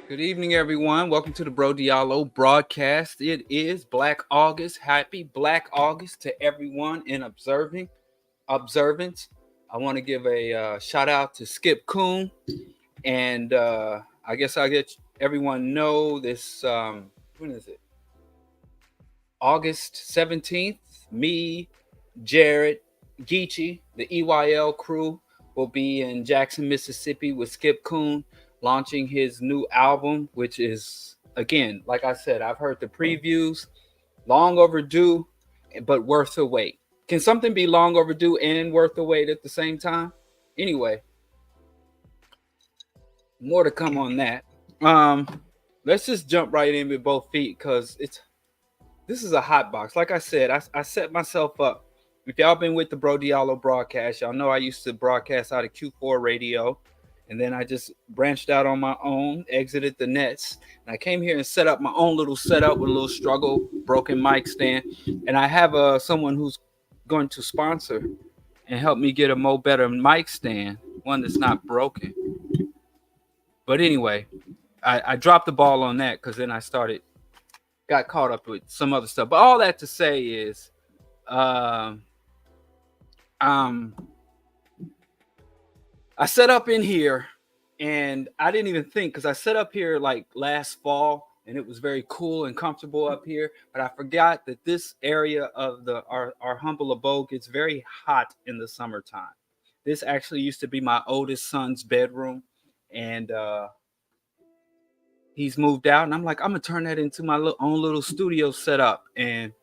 Good evening, everyone. Welcome to the BroDiallo broadcast. It is Black August. Happy Black August to everyone in observance. I want to give a shout out to Skip Coon, and I guess I'll get everyone know this. When is it? August 17th. Me, Jared, Geechee, the EYL crew will be in Jackson, Mississippi with Skip Coon launching his new album, which is, again, like I said, I've heard the previews, long overdue, but worth the wait. Can something be long overdue and worth the wait at the same time? Anyway, more to come on that. Let's just jump right in with both feet because this is a hot box. Like I said, I set myself up. If y'all been with the BroDiallo broadcast, y'all know I used to broadcast out of Q4 radio. And then I just branched out on my own, exited the nets. And I came here and set up my own little setup with a little struggle, broken mic stand. And I have someone who's going to sponsor and help me get a better mic stand, one that's not broken. But anyway, I dropped the ball on that because then I got caught up with some other stuff. But all that to say is, I set up in here and I didn't even think because I set up here like last fall and it was very cool and comfortable up here. But I forgot that this area of our humble abode gets very hot in the summertime. This actually used to be my oldest son's bedroom, and he's moved out. And I'm like, I'm gonna turn that into my own little studio setup. And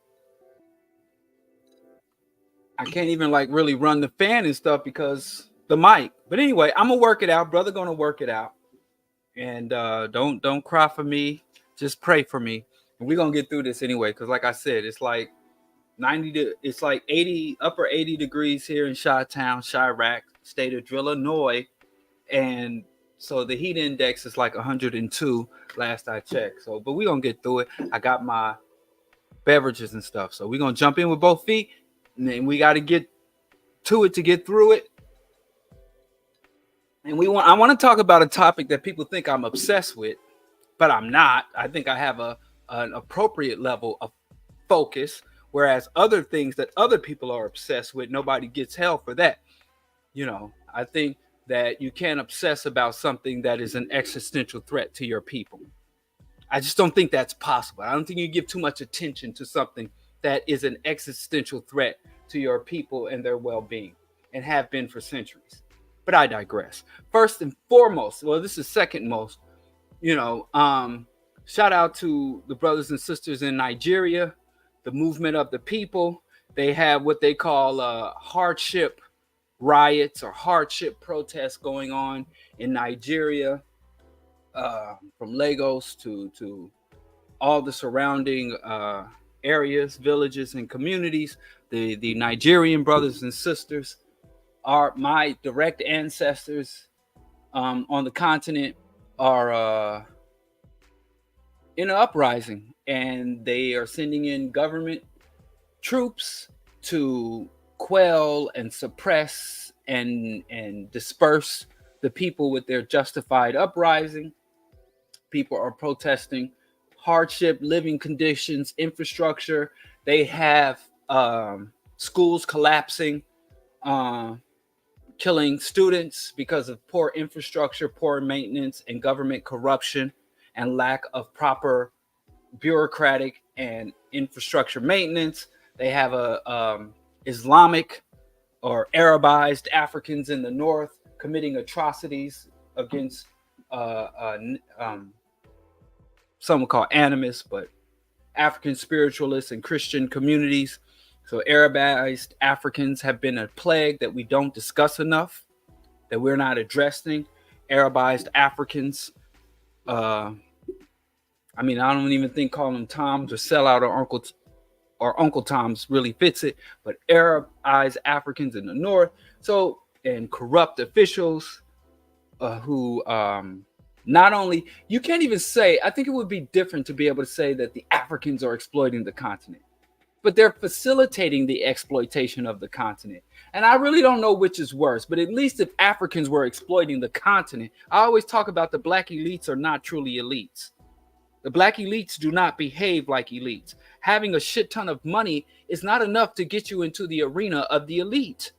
I can't even like really run the fan and stuff because the mic. But anyway, I'm gonna work it out. Brother gonna work it out. And don't cry for me. Just pray for me. And we're gonna get through this anyway. Cause like I said, it's like 80, upper 80 degrees here in Chi-Town, Chirac, state of Illinois. And so the heat index is like 102 last I checked. So, but we're gonna get through it. I got my beverages and stuff. So we're gonna jump in with both feet. And then we gotta get to it to get through it. And I want to talk about a topic that people think I'm obsessed with, but I'm not. I think I have an appropriate level of focus, whereas other things that other people are obsessed with, nobody gets hell for that. I think that you can't obsess about something that is an existential threat to your people. I just don't think that's possible. I don't think you give too much attention to something that is an existential threat to your people and their well-being, and have been for centuries. But I digress. First and foremost, well, this is second most, shout out to the brothers and sisters in Nigeria, the movement of the people. They have what they call hardship riots or hardship protests going on in Nigeria, from Lagos to all the surrounding areas, villages, and communities. The Nigerian brothers and sisters are my direct ancestors on the continent, are in an uprising, and they are sending in government troops to quell and suppress and disperse the people with their justified uprising. People are protesting hardship, living conditions, infrastructure. They have schools collapsing, killing students because of poor infrastructure, poor maintenance, and government corruption, and lack of proper bureaucratic and infrastructure maintenance. They have Islamic or Arabized Africans in the north committing atrocities against some would call animists, but African spiritualists and Christian communities. So Arabized Africans have been a plague that we don't discuss enough, that we're not addressing. Arabized Africans, I don't even think calling them Toms or sellout or Uncle Toms really fits it, but Arabized Africans in the north. So, and corrupt officials who not only, you can't even say, I think it would be different to be able to say that the Africans are exploiting the continent. but they're facilitating the exploitation of the continent. And I really don't know which is worse, but at least if Africans were exploiting the continent, I always talk about the black elites are not truly elites. The black elites do not behave like elites. Having a shit ton of money is not enough to get you into the arena of the elite,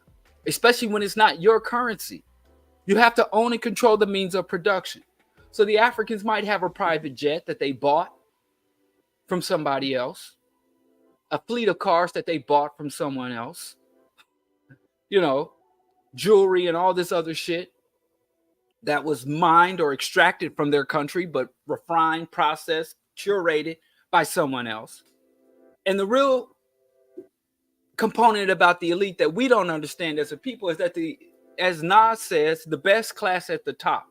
especially when it's not your currency. You have to own and control the means of production. So the Africans might have a private jet that they bought from somebody else, a fleet of cars that they bought from someone else, you know, jewelry and all this other shit that was mined or extracted from their country, but refined, processed, curated by someone else. And the real component about the elite that we don't understand as a people is that as Nas says, the best class at the top.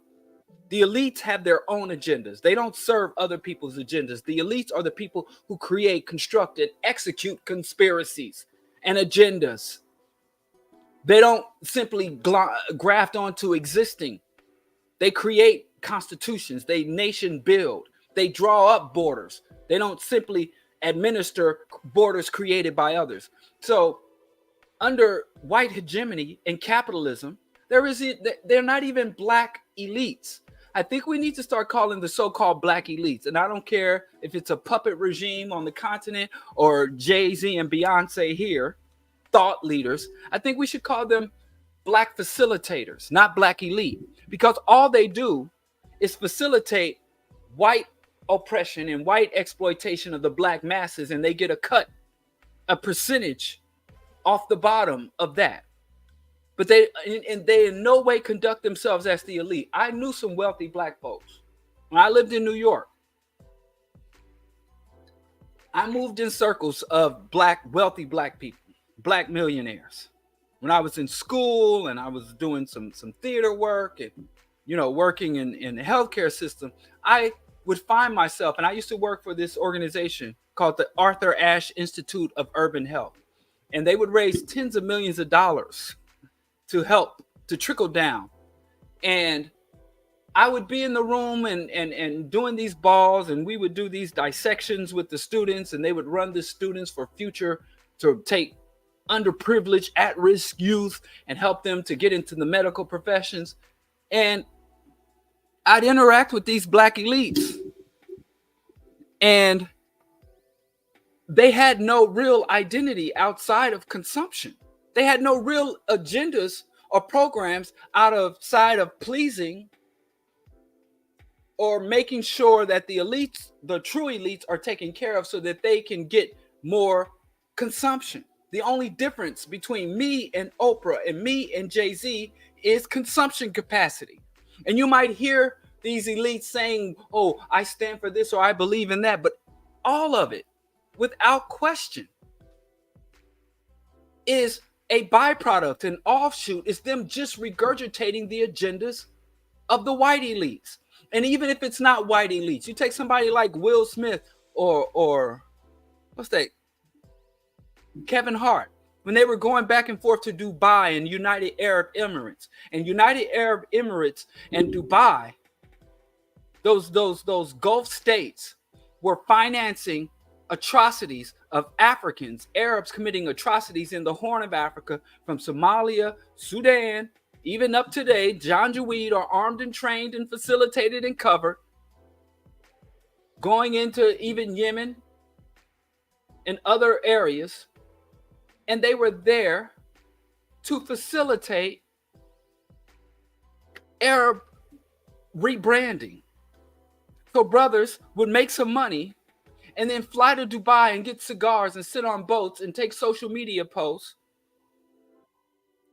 The elites have their own agendas. They don't serve other people's agendas. The elites are the people who create, construct, and execute conspiracies and agendas. They don't simply graft onto existing. They create constitutions. They nation build. They draw up borders. They don't simply administer borders created by others. So under white hegemony and capitalism, they're not even black elites. I think we need to start calling the so-called black elites. And I don't care if it's a puppet regime on the continent or Jay-Z and Beyonce here, thought leaders. I think we should call them black facilitators, not black elite, because all they do is facilitate white oppression and white exploitation of the black masses, and they get a percentage off the bottom of that. But they in no way conduct themselves as the elite. I knew some wealthy black folks. When I lived in New York, I moved in circles of wealthy black people, black millionaires. When I was in school and I was doing some theater work and, working in the healthcare system, I would find myself, and I used to work for this organization called the Arthur Ashe Institute of Urban Health. And they would raise tens of millions of dollars to help, to trickle down. And I would be in the room and doing these balls, and we would do these dissections with the students, and they would run the students for future to take underprivileged, at-risk youth and help them to get into the medical professions. And I'd interact with these black elites, and they had no real identity outside of consumption. They had no real agendas or programs outside of pleasing or making sure that the elites, the true elites, are taken care of so that they can get more consumption. The only difference between me and Oprah and me and Jay-Z is consumption capacity. And you might hear these elites saying, oh, I stand for this or I believe in that. But all of it, without question, is a byproduct, an offshoot, is them just regurgitating the agendas of the white elites. And even if it's not white elites, you take somebody like Will Smith or what's that? Kevin Hart, when they were going back and forth to Dubai and United Arab Emirates. And United Arab Emirates and Dubai, those Gulf states were financing atrocities of Africans, Arabs committing atrocities in the Horn of Africa, from Somalia, Sudan, even up today. Janjaweed are armed and trained and facilitated and covered, going into even Yemen and other areas. And they were there to facilitate Arab rebranding. So brothers would make some money and then fly to Dubai and get cigars and sit on boats and take social media posts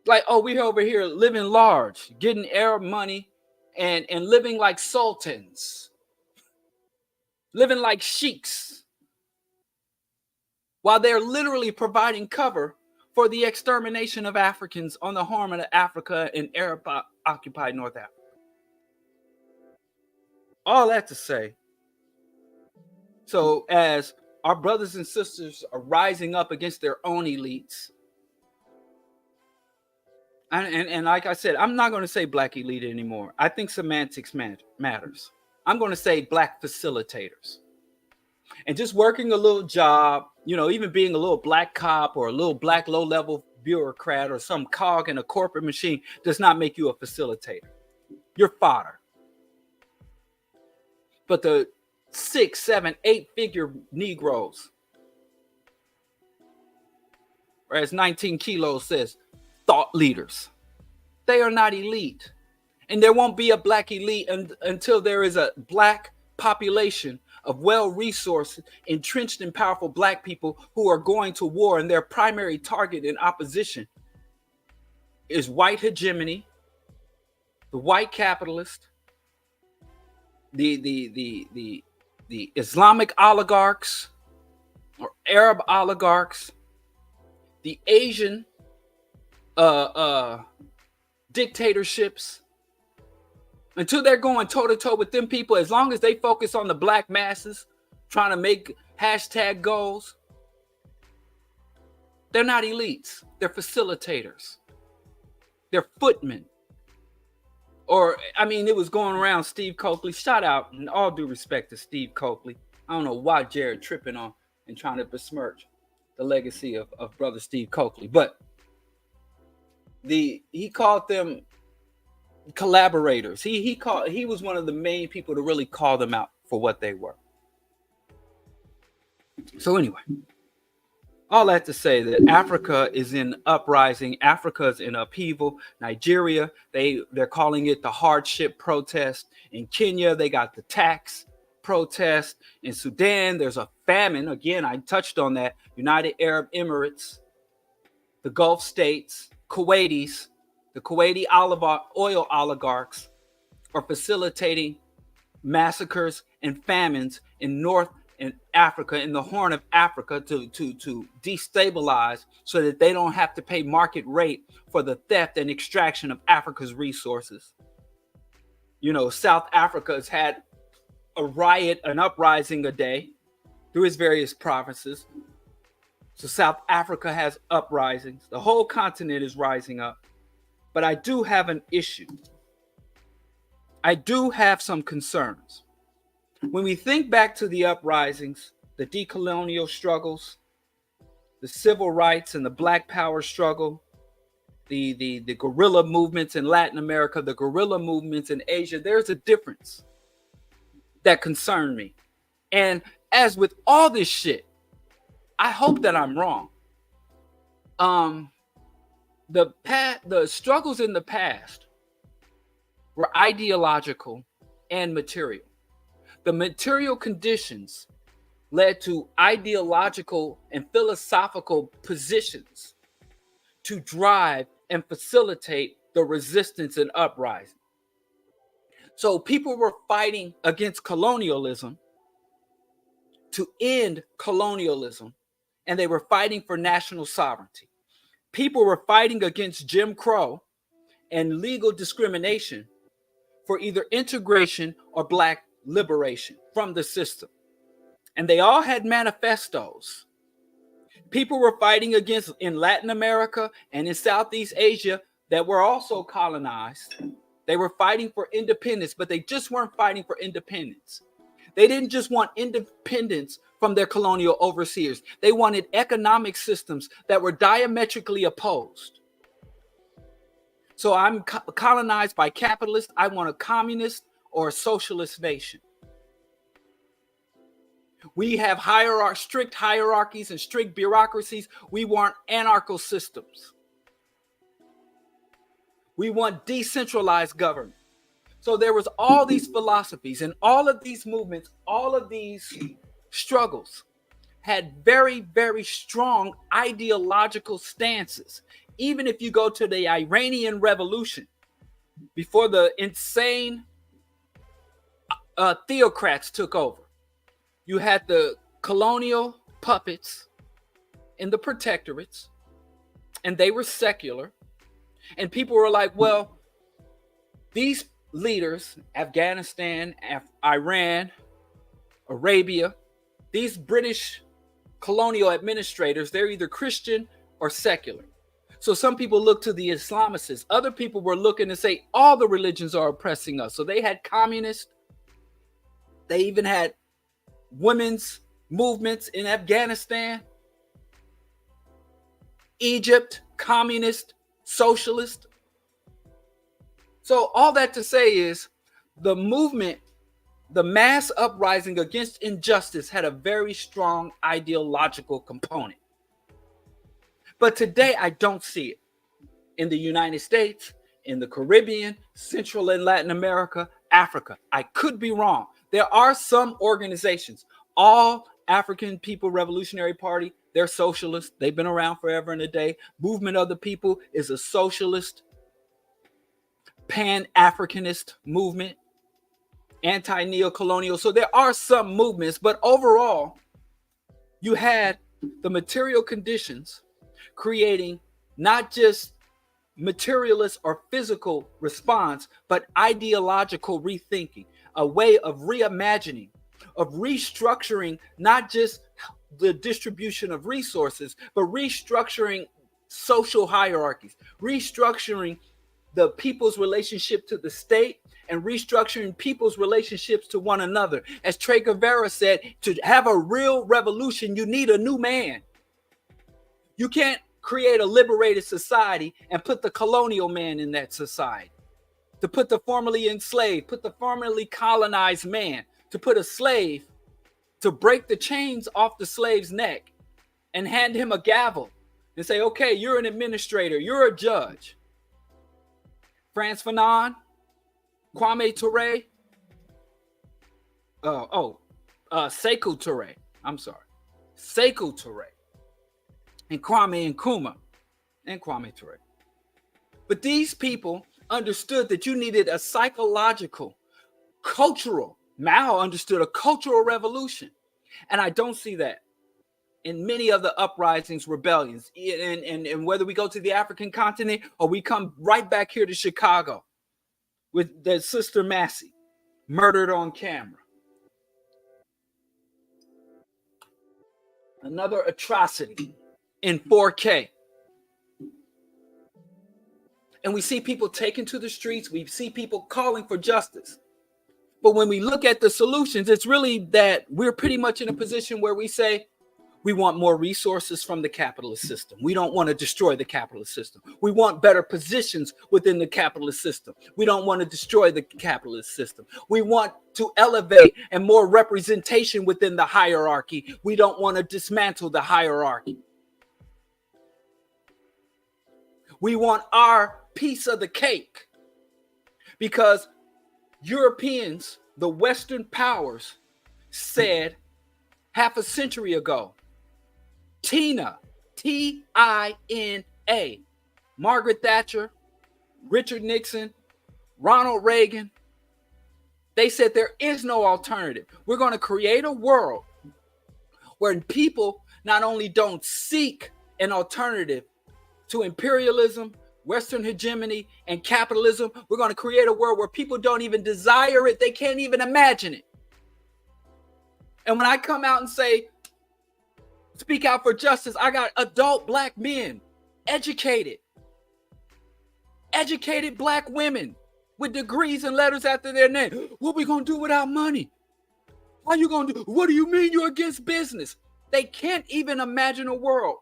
like, oh, we're over here living large, getting Arab money and living like sultans, living like sheiks, while they're literally providing cover for the extermination of Africans on the Horn of Africa and Arab-occupied North Africa. All that to say, so as our brothers and sisters are rising up against their own elites, and like I said, I'm not going to say black elite anymore. I think semantics matters. I'm going to say black facilitators. And just working a little job, even being a little black cop or a little black low-level bureaucrat or some cog in a corporate machine does not make you a facilitator. You're fodder. But the 6, 7, 8-figure Negroes, or as 19 Kilos says, thought leaders, they are not elite. And there won't be a black elite until there is a black population of well-resourced, entrenched and powerful black people who are going to war, and their primary target in opposition is white hegemony, the white capitalist, the Islamic oligarchs or Arab oligarchs, the Asian dictatorships. Until they're going toe-to-toe with them people, as long as they focus on the black masses, trying to make hashtag goals, they're not elites. They're facilitators. They're footmen. Or, it was going around Steve Coakley. Shout out, and all due respect to Steve Coakley. I don't know why Jared tripping on and trying to besmirch the legacy of brother Steve Coakley. But he called them collaborators. He was one of the main people to really call them out for what they were. So anyway, all that to say that Africa is in uprising. Africa is in upheaval. Nigeria, they're calling it the hardship protest. In Kenya, they got the tax protest. In Sudan, there's a famine. Again, I touched on that. United Arab Emirates, the Gulf states, Kuwaitis, the Kuwaiti oil oligarchs are facilitating massacres and famines in North and Africa, in the Horn of Africa, to destabilize so that they don't have to pay market rate for the theft and extraction of Africa's resources. South Africa has had a riot, an uprising a day through its various provinces. So South Africa has uprisings. The whole continent is rising up. But I do have an issue. I do have some concerns. When we think back to the uprisings, the decolonial struggles, the civil rights and the Black Power struggle, the guerrilla movements in Latin America, the guerrilla movements in Asia, there's a difference that concerned me. And as with all this shit, I hope that I'm wrong. The struggles in the past were ideological and material. The material conditions led to ideological and philosophical positions to drive and facilitate the resistance and uprising. So people were fighting against colonialism to end colonialism, and they were fighting for national sovereignty. People were fighting against Jim Crow and legal discrimination for either integration or Black liberation from the system. And they all had manifestos. People were fighting against, in Latin America and in Southeast Asia, that were also colonized. They were fighting for independence, but they just weren't fighting for independence. They didn't just want independence from their colonial overseers. They wanted economic systems that were diametrically opposed. So I'm colonized by capitalists. I want a communist or a socialist nation. We have strict hierarchies and strict bureaucracies. We want anarcho systems. We want decentralized government. So there was all these philosophies, and all of these movements, all of these struggles had very, very strong ideological stances. Even if you go to the Iranian Revolution, before the insane theocrats took over, you had the colonial puppets in the protectorates, and they were secular. And people were like, well, these leaders, Afghanistan, Iran, Arabia, these British colonial administrators, they're either Christian or secular. So some people look to the Islamicists. Other people were looking to say all the religions are oppressing us. So they had communists. They even had women's movements in Afghanistan, Egypt, communist, socialist. So all that to say is the movement, the mass uprising against injustice had a very strong ideological component. But today I don't see it in the United States, in the Caribbean, Central and Latin America, Africa. I could be wrong. There are some organizations, all African People Revolutionary Party, they're socialists. They've been around forever and a day. Movement of the People is a socialist, pan-Africanist movement, anti-neocolonial. So there are some movements, but overall, you had the material conditions creating not just materialist or physical response, but ideological rethinking, a way of reimagining, of restructuring not just the distribution of resources, but restructuring social hierarchies, restructuring the people's relationship to the state, and restructuring people's relationships to one another. As Che Guevara said, to have a real revolution, you need a new man. You can't create a liberated society and put the colonial man in that society. To put the formerly enslaved, put the formerly colonized man, to put a slave, to break the chains off the slave's neck and hand him a gavel and say, okay, you're an administrator, you're a judge. Frantz Fanon, Kwame Ture, Sekou Touré, Sekou Touré, and Kwame Nkrumah, and Kwame Ture. But these people understood that you needed a psychological, cultural, Mao understood a cultural revolution. And I don't see that in many of the uprisings, rebellions, and whether we go to the African continent or we come right back here to Chicago with the Sister Massey murdered on camera. Another atrocity in 4K. And we see people taken to the streets. We see people calling for justice. But when we look at the solutions, it's really that we're pretty much in a position where we say, we want more resources from the capitalist system. We don't want to destroy the capitalist system. We want better positions within the capitalist system. We don't want to destroy the capitalist system. We want to elevate and more representation within the hierarchy. We don't want to dismantle the hierarchy. We want our piece of the cake because Europeans, the Western powers, said half a century ago, Tina, T-I-N-A, Margaret Thatcher, Richard Nixon, Ronald Reagan, they said there is no alternative. We're going to create a world where people not only don't seek an alternative to imperialism, Western hegemony, and capitalism, we're going to create a world where people don't even desire it. They can't even imagine it. And when I come out and say, speak out for justice, I got adult black men, educated black women with degrees and letters after their name. What we going to do without money? How you going to do? What do you mean you're against business? They can't even imagine a world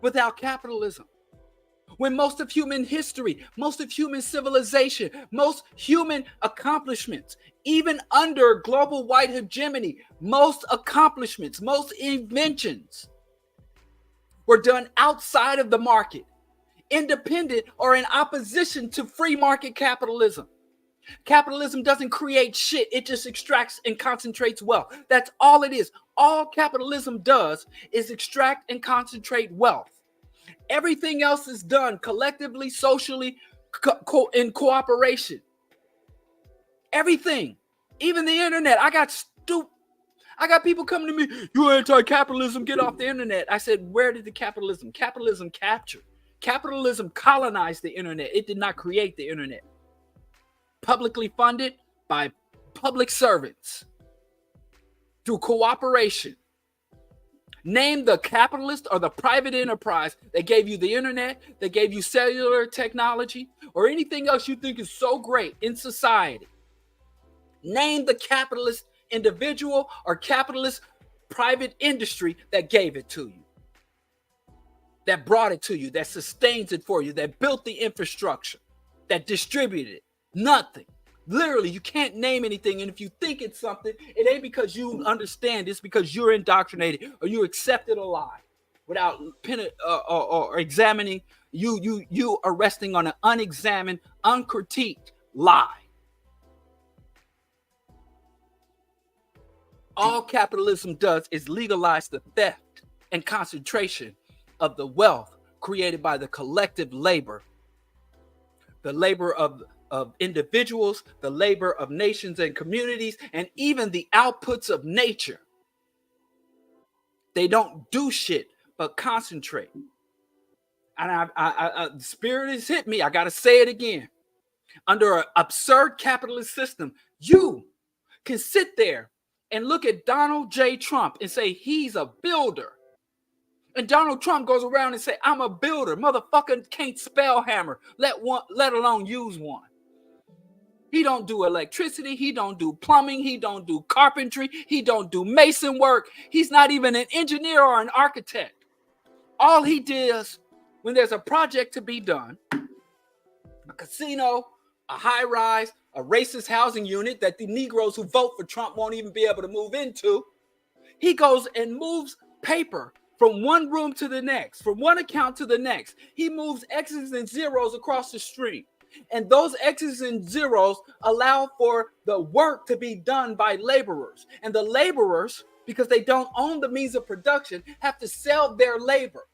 without capitalism. When most of human history, most of human civilization, most human accomplishments, even under global white hegemony, most accomplishments, most inventions were done outside of the market, independent or in opposition to free market capitalism. Capitalism doesn't create shit. It just extracts and concentrates wealth. That's all it is. All capitalism does is extract and concentrate wealth. Everything else is done collectively, socially, in cooperation. Everything, even the internet. I got people coming to me, you anti-capitalism, get off the internet. I said, where did the capitalism capture? Capitalism colonized the internet. It did not create the internet. Publicly funded by public servants through cooperation. Name the capitalist or the private enterprise that gave you the internet, that gave you cellular technology, or anything else you think is so great in society. Name the capitalist individual or capitalist private industry that gave it to you, that brought it to you, that sustains it for you, that built the infrastructure, that distributed it. Nothing. Literally, you can't name anything. And if you think it's something, it ain't because you understand. It's because you're indoctrinated or you accepted a lie without or examining. You are resting on an unexamined, uncritiqued lie. All capitalism does is legalize the theft and concentration of the wealth created by the collective labor, the labor of individuals, the labor of nations and communities, and even the outputs of nature. They don't do shit but concentrate. And the spirit has hit me. I got to say it again. Under an absurd capitalist system, you can sit there and look at Donald J. Trump and say he's a builder. And Donald Trump goes around and say, I'm a builder. Motherfucker can't spell hammer, let alone use one. He don't do electricity. He don't do plumbing. He don't do carpentry. He don't do mason work. He's not even an engineer or an architect. All he does when there's a project to be done, a casino, a high rise, a racist housing unit that the Negroes who vote for Trump won't even be able to move into, he goes and moves paper from one room to the next, from one account to the next. He moves X's and zeros across the street. And those X's and zeros allow for the work to be done by laborers. And the laborers, because they don't own the means of production, have to sell their labor.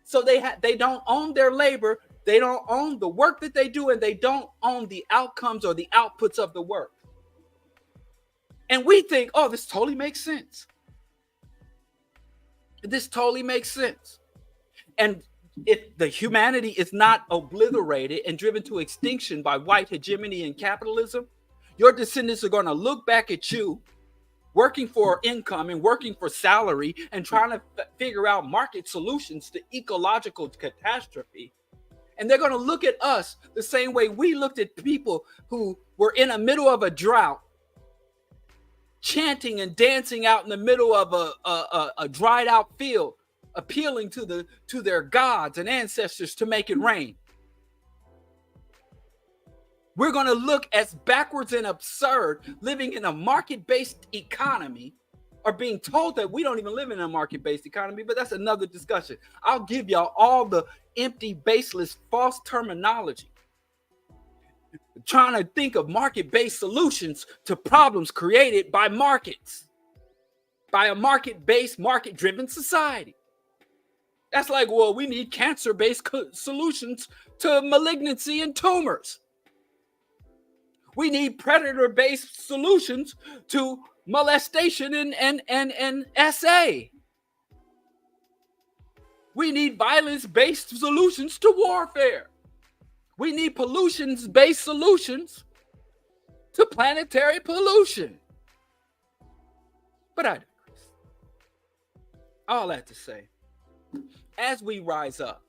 So they don't own their labor, they don't own the work that they do, and they don't own the outcomes or the outputs of the work. And we think, oh, this totally makes sense. This totally makes sense. And if the humanity is not obliterated and driven to extinction by white hegemony and capitalism, your descendants are going to look back at you working for income and working for salary and trying to figure out market solutions to ecological catastrophe. And they're going to look at us the same way we looked at people who were in the middle of a drought, chanting and dancing out in the middle of a dried out field, appealing to their gods and ancestors to make it rain. We're going to look as backwards and absurd living in a market-based economy, or being told that we don't even live in a market-based economy, but that's another discussion. I'll give y'all all the empty, baseless, false terminology. Trying to think of market-based solutions to problems created by markets, by a market-based, market-driven society. That's like, well, we need cancer-based solutions to malignancy and tumors. We need predator-based solutions to molestation and SA. We need violence-based solutions to warfare. We need pollution-based solutions to planetary pollution. But I digress. All that to say, as we rise up,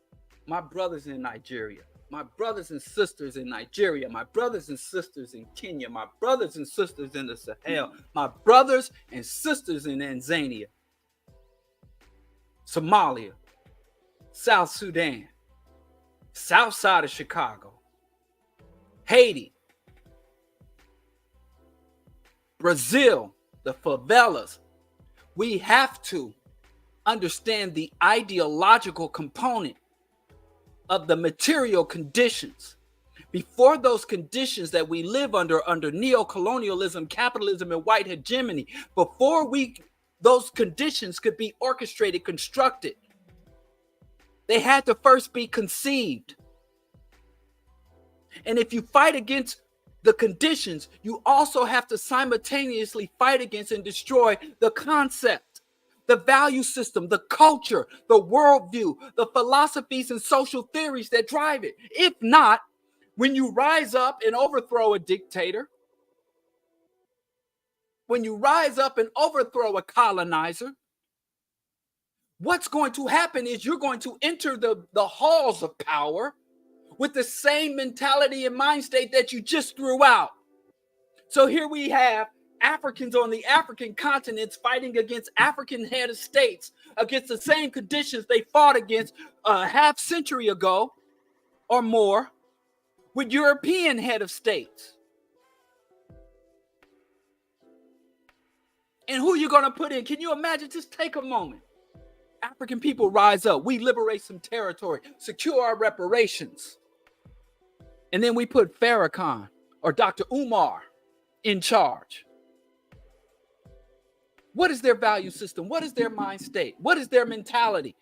my brothers in Nigeria, my brothers and sisters in Nigeria, my brothers and sisters in Kenya, my brothers and sisters in the Sahel, my brothers and sisters in Tanzania, Somalia, South Sudan, south side of Chicago, Haiti, Brazil, the favelas. We have to understand the ideological component of the material conditions. Before those conditions that we live under neo-colonialism, capitalism, and white hegemony, before those conditions could be orchestrated, constructed, they had to first be conceived. And if you fight against the conditions, you also have to simultaneously fight against and destroy the concept, the value system, the culture, the worldview, the philosophies and social theories that drive it. If not, when you rise up and overthrow a dictator, when you rise up and overthrow a colonizer, what's going to happen is you're going to enter the halls of power with the same mentality and mind state that you just threw out. So here we have Africans on the African continents fighting against African head of states, against the same conditions they fought against a half century ago or more with European head of states. And who you going to put in? Can you imagine? Just take a moment. African people rise up. We liberate some territory, secure our reparations. And then we put Farrakhan or Dr. Umar in charge. What is their value system? What is their mind state? What is their mentality?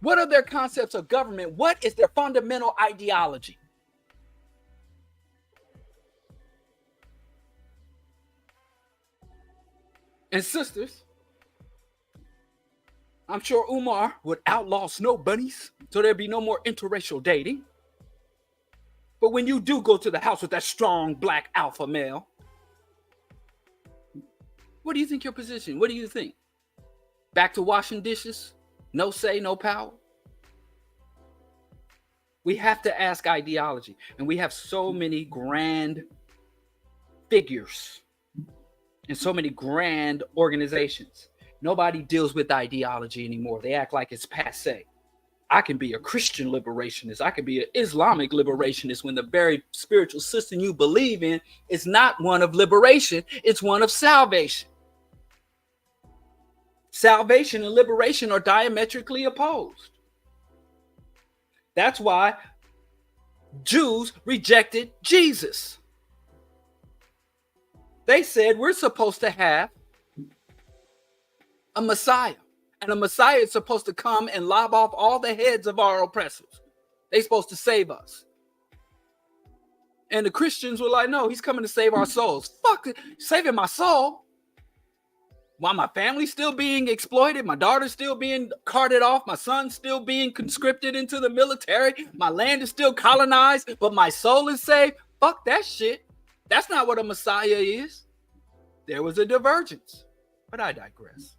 What are their concepts of government? What is their fundamental ideology? And sisters, I'm sure Umar would outlaw snow bunnies so there'd be no more interracial dating. But when you do go to the house with that strong black alpha male, what do you think your position? What do you think? Back to washing dishes? No say, no power? We have to ask ideology. And we have so many grand figures and so many grand organizations. Nobody deals with ideology anymore. They act like it's passé. I can be a Christian liberationist. I can be an Islamic liberationist when the very spiritual system you believe in is not one of liberation. It's one of salvation. Salvation and liberation are diametrically opposed. That's why Jews rejected Jesus. They said we're supposed to have a Messiah. And a Messiah is supposed to come and lob off all the heads of our oppressors. They're supposed to save us. And the Christians were like, no, he's coming to save our souls. Fuck it, saving my soul. While my family's still being exploited, my daughter's still being carted off, my son's still being conscripted into the military, my land is still colonized, but my soul is saved. Fuck that shit. That's not what a Messiah is. There was a divergence. But I digress.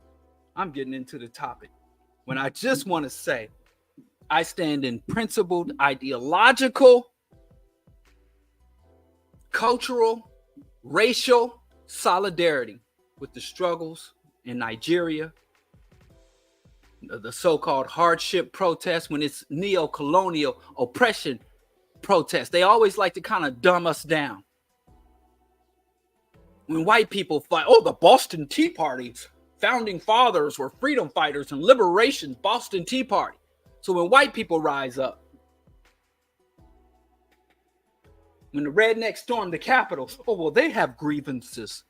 I'm getting into the topic when I just want to say I stand in principled, ideological, cultural, racial solidarity with the struggles in Nigeria, the so-called hardship protests, when it's neo-colonial oppression protests. They always like to kind of dumb us down. When white people fight, oh, the Boston Tea Party's founding fathers were freedom fighters and liberation, Boston Tea Party. So when white people rise up, when the rednecks storm the Capitol, oh, well, they have grievances.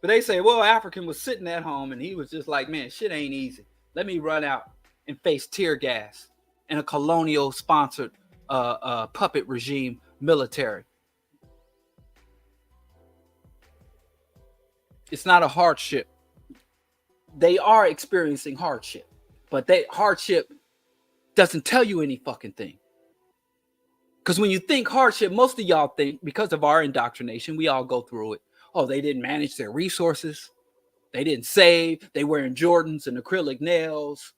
But they say, well, African was sitting at home and he was just like, man, shit ain't easy. Let me run out and face tear gas and a colonial sponsored puppet regime military. It's not a hardship. They are experiencing hardship, but hardship doesn't tell you any fucking thing. Because when you think hardship, most of y'all think, because of our indoctrination, we all go through it. Oh, they didn't manage their resources. They didn't save. They wearing Jordans and acrylic nails.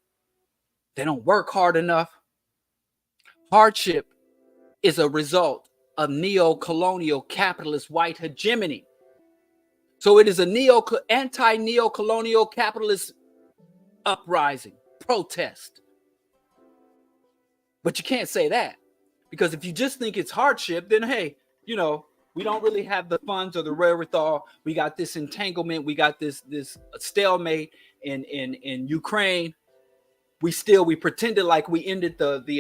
They don't work hard enough. Hardship is a result of neo-colonial capitalist white hegemony. So it is a anti-neo-colonial capitalist uprising, protest. But you can't say that, because if you just think it's hardship, then hey, we don't really have the funds or the wherewithal. We got this entanglement. We got this stalemate in Ukraine. We pretended like we ended the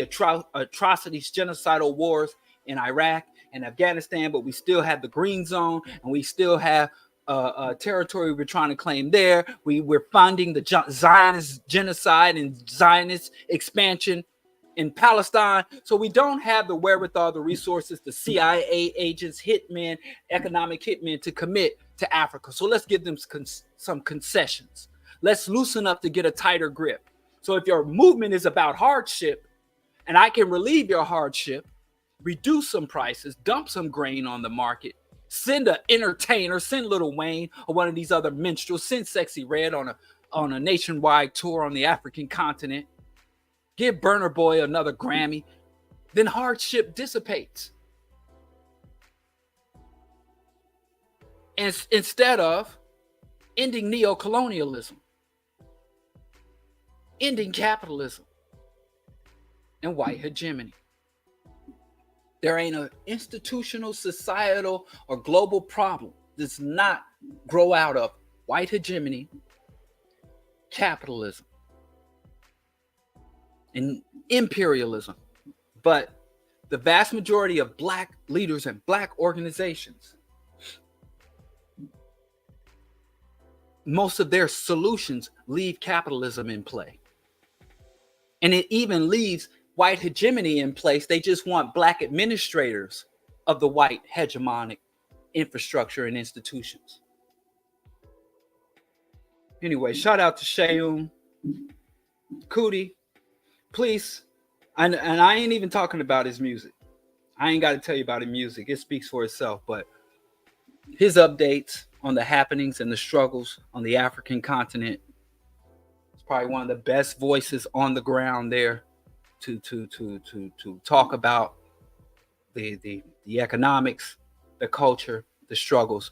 atrocities, genocidal wars in Iraq and Afghanistan, but we still have the green zone and we still have territory we're trying to claim there. We're funding the Zionist genocide and Zionist expansion in Palestine. So we don't have the wherewithal, the resources, the CIA agents, hitmen, economic hitmen to commit to Africa. So let's give them some concessions. Let's loosen up to get a tighter grip. So if your movement is about hardship and I can relieve your hardship, reduce some prices, dump some grain on the market, send an entertainer, send Lil Wayne or one of these other minstrels, send Sexy Red on a nationwide tour on the African continent, give Burner Boy another Grammy, then hardship dissipates. instead of ending neocolonialism, ending capitalism, and white hegemony. There ain't an institutional, societal, or global problem does not grow out of white hegemony, capitalism, and imperialism. But the vast majority of black leaders and black organizations, most of their solutions leave capitalism in play. And it even leaves white hegemony in place. They just want black administrators of the white hegemonic infrastructure and institutions. Anyway, shout out to Shayun Cootie. Please, and I ain't even talking about his music. I ain't got to tell you about his music. It speaks for itself. But his updates on the happenings and the struggles on the African continent, it's probably one of the best voices on the ground there to talk about the economics, the culture, the struggles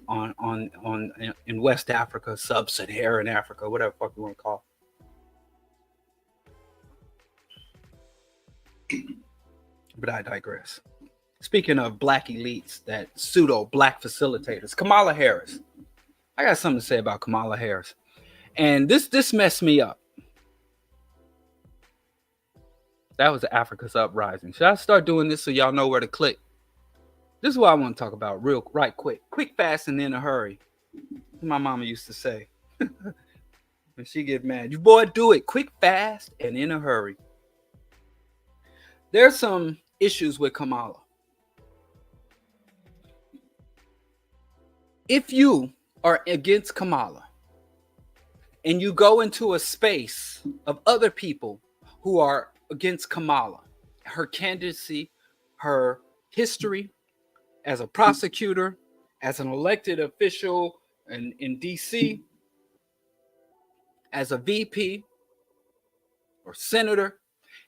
in West Africa, sub-Saharan Africa, whatever the fuck you want to call it. But I digress. Speaking of black elites, that pseudo black facilitators, Kamala Harris. I got something to say about Kamala Harris. And this messed me up. That was Africa's uprising. Should I start doing this so y'all know where to click? This is what I want to talk about right quick. Quick, fast, and in a hurry. My mama used to say. When she get mad, you boy do it quick, fast, and in a hurry. There's some issues with Kamala. If you are against Kamala and you go into a space of other people who are against Kamala, her candidacy, her history as a prosecutor, as an elected official in DC, as a VP or senator,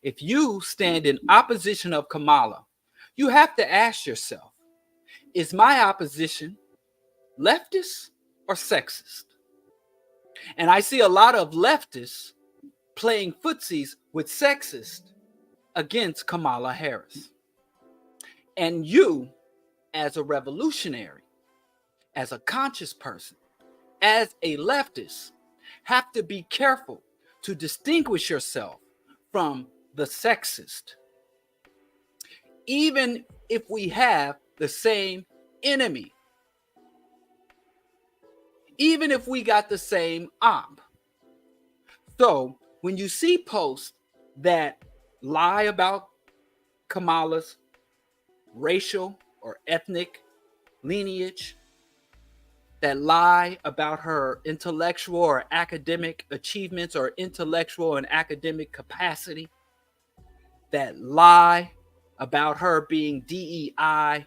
if you stand in opposition of Kamala, you have to ask yourself, is my opposition leftist or sexist? And I see a lot of leftists playing footsies with sexists against Kamala Harris. And you, as a revolutionary, as a conscious person, as a leftist, have to be careful to distinguish yourself from the sexist. Even if we have the same enemy, even if we got the same op. So when you see posts that lie about Kamala's racial or ethnic lineage, that lie about her intellectual or academic achievements or intellectual and academic capacity, that lie about her being DEI,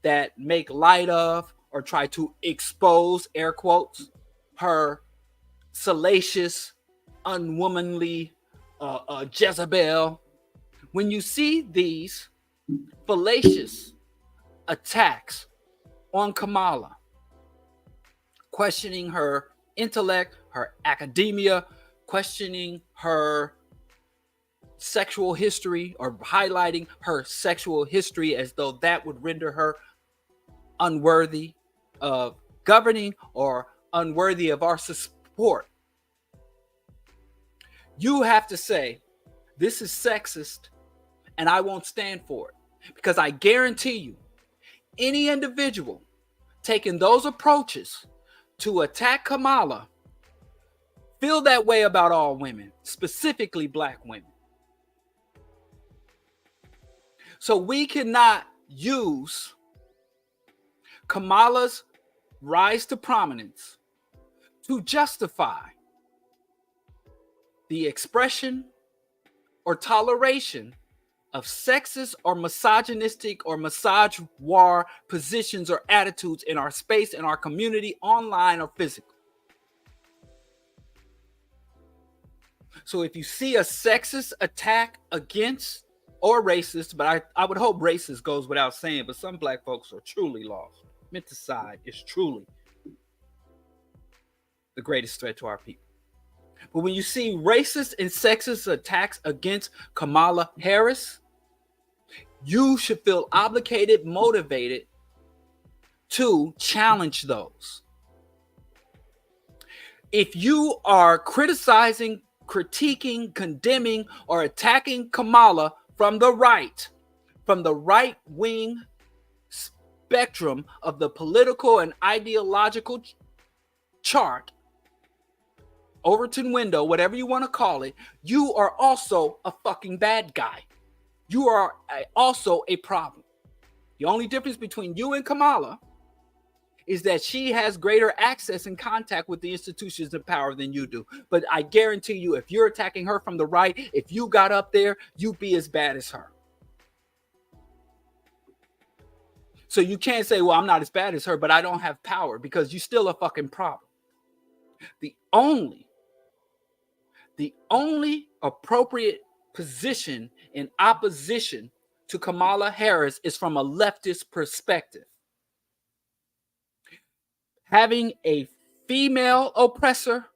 that make light of or try to expose, air quotes, her salacious, unwomanly Jezebel. When you see these fallacious attacks on Kamala, questioning her intellect, her academia, questioning her sexual history or highlighting her sexual history as though that would render her unworthy of governing or unworthy of our support. You have to say, this is sexist and I won't stand for it. Because I guarantee you, any individual taking those approaches to attack Kamala feel that way about all women, specifically black women. So we cannot use Kamala's rise to prominence to justify the expression or toleration of sexist or misogynistic or misogynoir positions or attitudes in our space, in our community, online or physical. So if you see a sexist attack against, or racist, but I would hope racist goes without saying, but some black folks are truly lost. menticide is truly the greatest threat to our people. But when you see racist and sexist attacks against Kamala Harris, you should feel obligated, motivated to challenge those. If you are criticizing, critiquing, condemning, or attacking Kamala from the right wing spectrum of the political and ideological chart, Overton window, whatever you want to call it, you are also a fucking bad guy. You are also a problem. The only difference between you and Kamala is that she has greater access and contact with the institutions of power than you do. But I guarantee you, if you're attacking her from the right, if you got up there, you'd be as bad as her. So you can't say, well, I'm not as bad as her, but I don't have power, because you're still a fucking problem. The only appropriate position in opposition to Kamala Harris is from a leftist perspective. Having a female oppressor,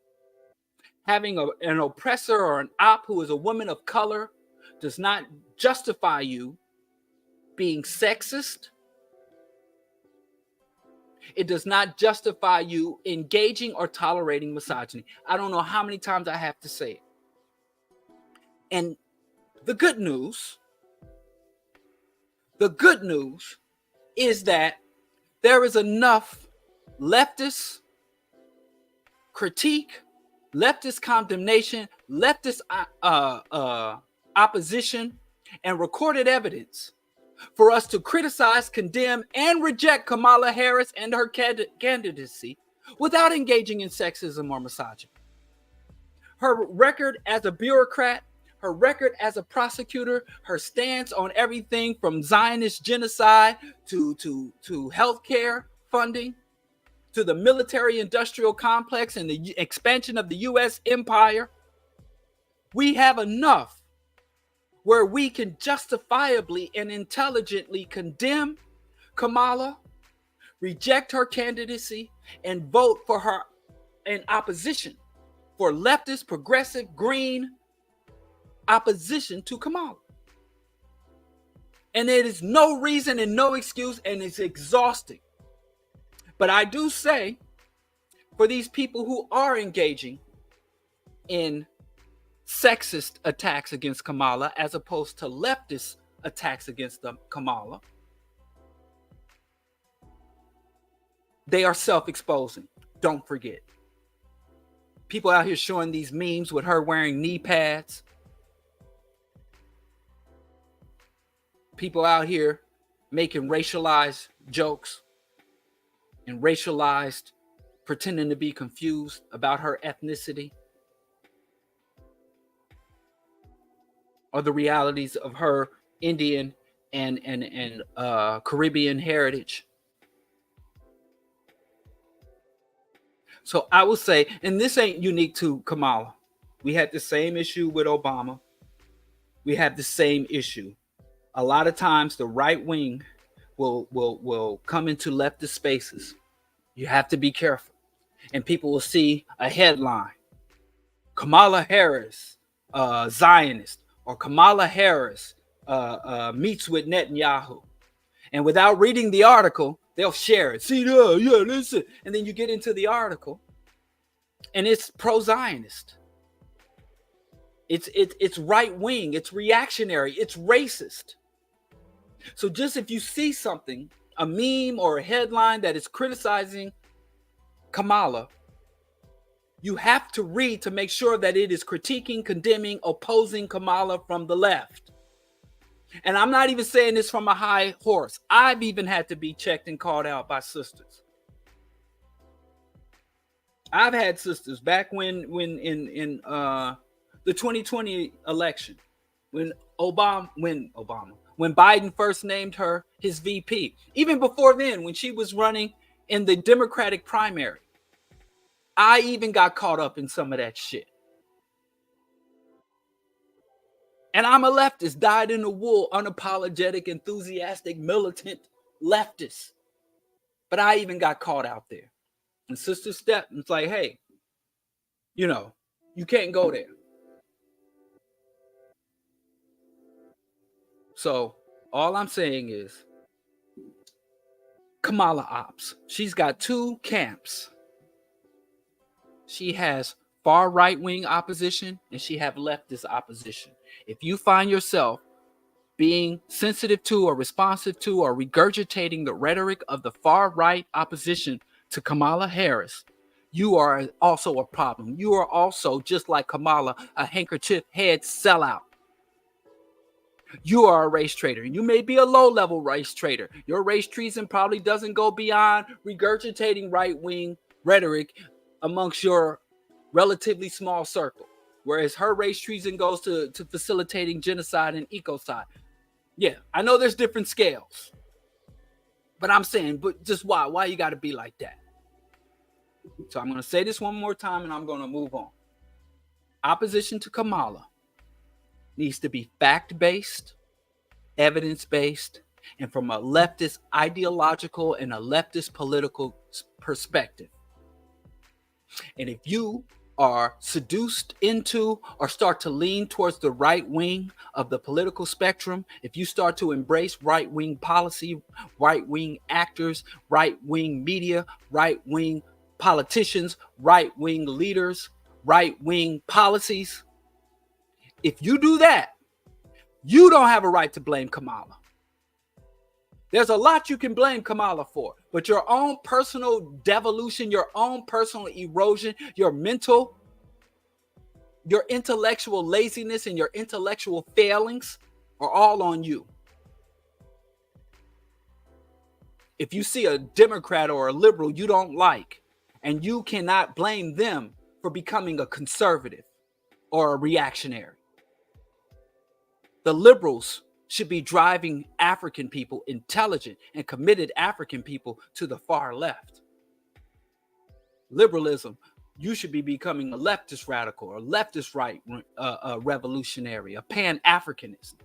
having an oppressor or an op who is a woman of color, does not justify you being sexist. It does not justify you engaging or tolerating misogyny. I don't know how many times I have to say it. And the good news is that there is enough leftist critique, leftist condemnation, leftist opposition, and recorded evidence for us to criticize, condemn, and reject Kamala Harris and her candidacy without engaging in sexism or misogyny. Her record as a bureaucrat, her record as a prosecutor, her stance on everything from Zionist genocide to healthcare funding, to the military-industrial complex and the expansion of the U.S. empire, we have enough where we can justifiably and intelligently condemn Kamala, reject her candidacy, and vote for her in opposition, for leftist, progressive, green opposition to Kamala. And there is no reason and no excuse, and it's exhausting. But I do say, for these people who are engaging in sexist attacks against Kamala as opposed to leftist attacks against Kamala, they are self-exposing. Don't forget. People out here showing these memes with her wearing knee pads. People out here making racialized jokes and racialized, pretending to be confused about her ethnicity or the realities of her Indian and Caribbean heritage. So I will say, and this ain't unique to Kamala. We had the same issue with Obama. We have the same issue. A lot of times the right wing will come into leftist spaces. You have to be careful. And people will see a headline, Kamala Harris, Zionist, or Kamala Harris meets with Netanyahu. And without reading the article, they'll share it. See, yeah, listen. And then you get into the article, and it's pro-Zionist. It's right wing. It's reactionary. It's racist. So just if you see something, a meme or a headline that is criticizing Kamala, you have to read to make sure that it is critiquing, condemning, opposing Kamala from the left. And I'm not even saying this from a high horse. I've even had to be checked and called out by sisters. I've had sisters back when in the 2020 election, when Biden first named her his VP. Even before then, when she was running in the Democratic primary, I even got caught up in some of that shit. And I'm a leftist, dyed in the wool, unapologetic, enthusiastic, militant leftist. But I even got caught out there. And Sister Step was like, hey, you can't go there. So all I'm saying is Kamala Ops. She's got two camps. She has far right-wing opposition and she have leftist opposition. If you find yourself being sensitive to or responsive to or regurgitating the rhetoric of the far right opposition to Kamala Harris, you are also a problem. You are also, just like Kamala, a handkerchief head sellout. You are a race traitor. You may be a low-level race traitor. Your race treason probably doesn't go beyond regurgitating right-wing rhetoric amongst your relatively small circle, whereas her race treason goes to facilitating genocide and ecocide. Yeah, I know there's different scales, but I'm saying, but just why you got to be like that? So I'm going to say this one more time and I'm going to move on. Opposition to Kamala needs to be fact-based, evidence-based, and from a leftist ideological and a leftist political perspective. And if you are seduced into or start to lean towards the right wing of the political spectrum, if you start to embrace right-wing policy, right-wing actors, right-wing media, right-wing politicians, right-wing leaders, right-wing policies, if you do that, you don't have a right to blame Kamala. There's a lot you can blame Kamala for, but your own personal devolution, your own personal erosion, your intellectual laziness and your intellectual failings are all on you. If you see a Democrat or a liberal you don't like, and you cannot blame them for becoming a conservative or a reactionary. The liberals should be driving African people, intelligent and committed African people, to the far left. Liberalism, you should be becoming a leftist radical or leftist right revolutionary, a pan-Africanist.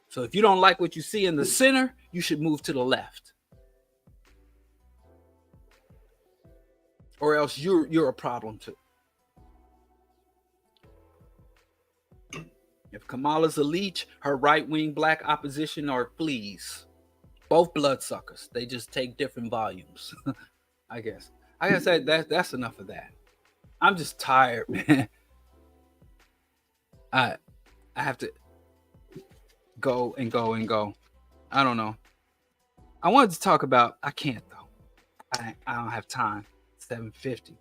So if you don't like what you see in the center, you should move to the left. Or else you're a problem too. If Kamala's a leech, her right-wing black opposition are fleas. Both bloodsuckers. They just take different volumes. I guess that's enough of that. I'm just tired, man. I have to go and go and go. I don't know. I wanted to talk about, I can't though. I don't have time. 7:50.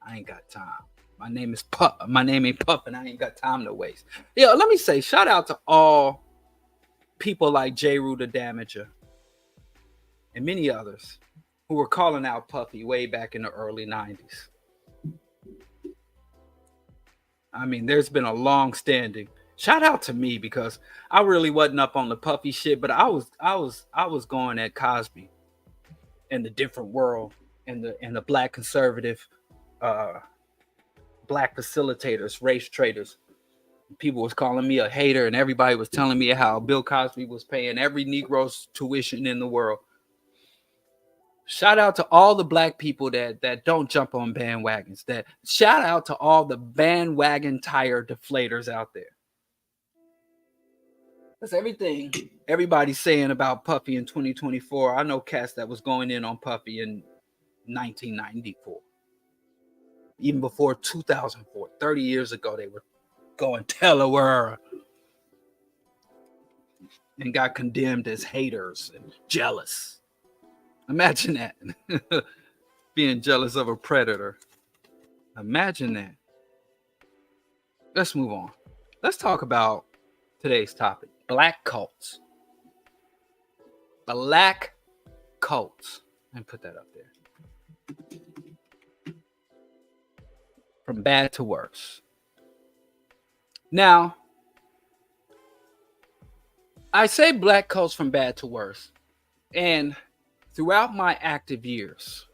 I ain't got time. My name is Puff. My name ain't Puff, and I ain't got time to waste. Yo, let me say, shout out to all people like J. Rue the Damager and many others who were calling out Puffy way back in the early 90s. I mean, there's been a long standing shout out to me, because I really wasn't up on the Puffy shit, but I was going at Cosby and the different world and the black conservative black facilitators, race traders. People was calling me a hater, and everybody was telling me how Bill Cosby was paying every Negro's tuition in the world. Shout out to all the black people that don't jump on bandwagons. That shout out to all the bandwagon tire deflators out there. That's everything everybody's saying about Puffy in 2024. I know cats that was going in on Puffy in 1994. Even before 2004, 30 years ago, they were going Delaware and got condemned as haters and jealous. Imagine that. Being jealous of a predator. Imagine that. Let's move on. Let's talk about today's topic. Black cults. Black cults. Let me put that up there. From bad to worse. Now, I say black cults from bad to worse. And throughout my active years,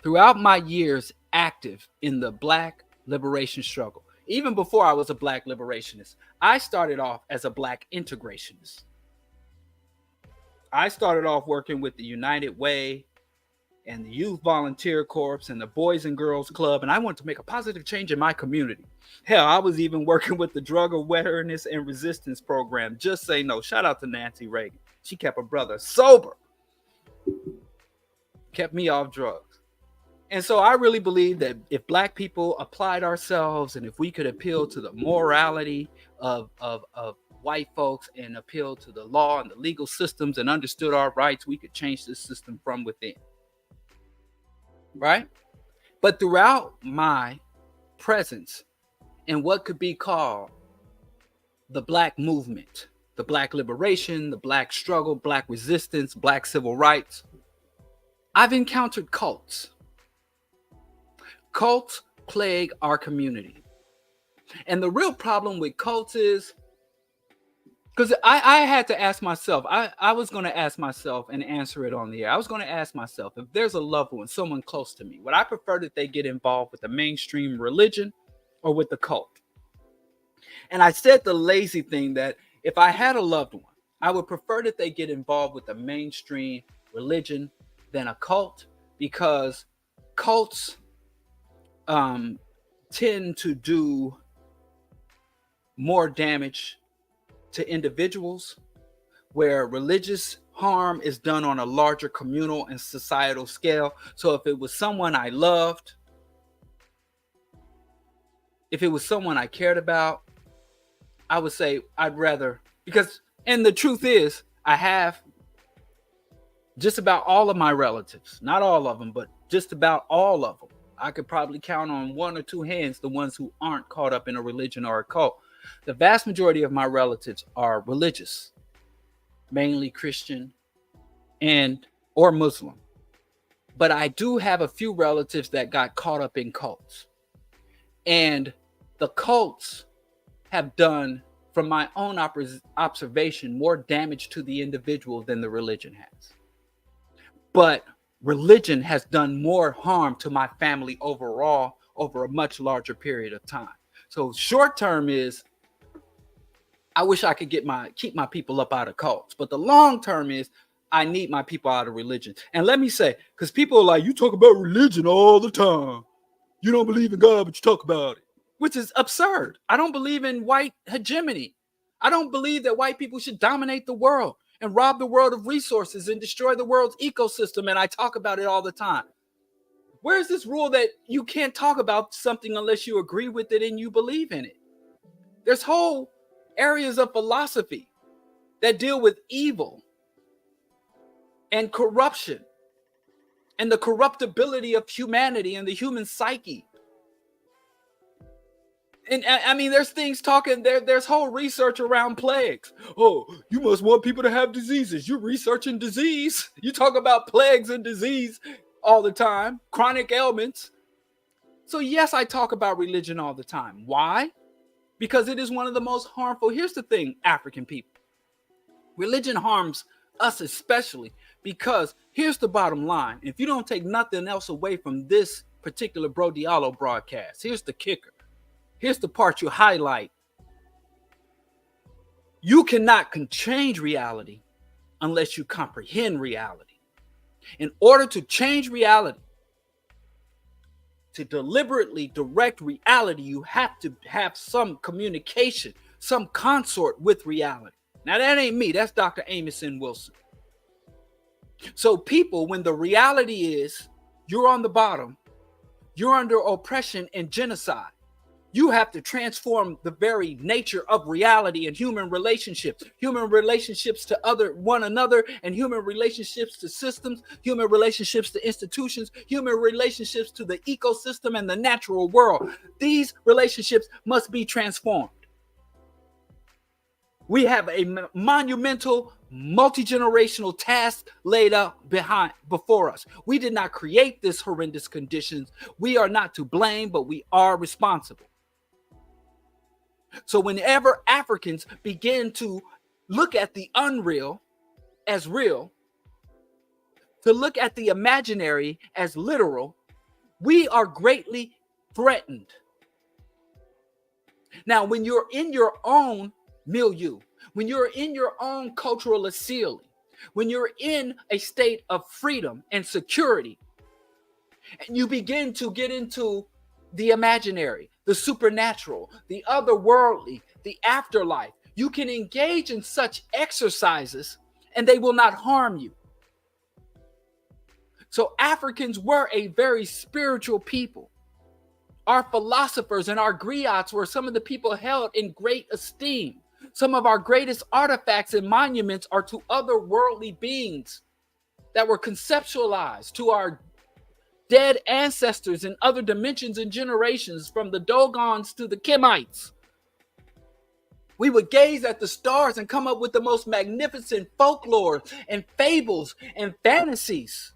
throughout my years active in the black liberation struggle, even before I was a black liberationist, I started off as a black integrationist. I started off working with the United Way and the Youth Volunteer Corps and the Boys and Girls Club, and I wanted to make a positive change in my community. Hell, I was even working with the Drug Awareness and Resistance Program. Just say no. Shout out to Nancy Reagan. She kept her brother sober, kept me off drugs. And so I really believe that if Black people applied ourselves and if we could appeal to the morality of white folks and appeal to the law and the legal systems and understood our rights, we could change this system from within. Right? But throughout my presence in what could be called the Black movement, the Black liberation, the Black struggle, Black resistance, Black civil rights, I've encountered cults. Cults plague our community. And the real problem with cults is, because I had to ask myself, I was going to ask myself and answer it on the air. I was going to ask myself, if there's a loved one, someone close to me, would I prefer that they get involved with the mainstream religion or with the cult? And I said the lazy thing that if I had a loved one, I would prefer that they get involved with the mainstream religion than a cult, because cults tend to do more damage to individuals, where religious harm is done on a larger communal and societal scale. So if it was someone I loved, if it was someone I cared about, I would say I'd rather, because, and the truth is, I have just about all of my relatives, not all of them, but just about all of them. I could probably count on one or two hands the ones who aren't caught up in a religion or a cult. The vast majority of my relatives are religious, mainly Christian and or Muslim. But I do have a few relatives that got caught up in cults. And the cults have done, from my own observation, more damage to the individual than the religion has. But religion has done more harm to my family overall over a much larger period of time. So short term is, I wish I could keep my people up out of cults. But the long term is, I need my people out of religion. And let me say, because people are like, you talk about religion all the time. You don't believe in God, but you talk about it, which is absurd. I don't believe in white hegemony. I don't believe that white people should dominate the world and rob the world of resources and destroy the world's ecosystem. And I talk about it all the time. Where's this rule that you can't talk about something unless you agree with it and you believe in it? There's whole areas of philosophy that deal with evil and corruption and the corruptibility of humanity and the human psyche. And I mean, there's things talking there. There's whole research around plagues. Oh, you must want people to have diseases. You're researching disease. You talk about plagues and disease all the time, chronic ailments. So yes, I talk about religion all the time. Why? Because it is one of the most harmful. Here's the thing, African people. Religion harms us especially, because here's the bottom line. If you don't take nothing else away from this particular BroDiallo broadcast, here's the kicker. Here's the part you highlight. You cannot change reality unless you comprehend reality. In order to change reality, to deliberately direct reality, you have to have some communication, some consort with reality. Now, that ain't me. That's Dr. Amos N. Wilson. So people, when the reality is you're on the bottom, you're under oppression and genocide, you have to transform the very nature of reality and human relationships to one another, and human relationships to systems, human relationships to institutions, human relationships to the ecosystem and the natural world. These relationships must be transformed. We have a monumental, multi-generational task laid out before us. We did not create this horrendous conditions. We are not to blame, but we are responsible. So whenever Africans begin to look at the unreal as real, to look at the imaginary as literal, we are greatly threatened. Now, when you're in your own milieu, when you're in your own cultural assembly, When you're in a state of freedom and security, and you begin to get into the imaginary, the supernatural, the otherworldly, the afterlife, you can engage in such exercises and they will not harm you. So Africans were a very spiritual people. Our philosophers and our griots were some of the people held in great esteem. Some of our greatest artifacts and monuments are to otherworldly beings that were conceptualized, to our dead ancestors in other dimensions and generations, from the Dogons to the Kemites. We would gaze at the stars and come up with the most magnificent folklore and fables and fantasies.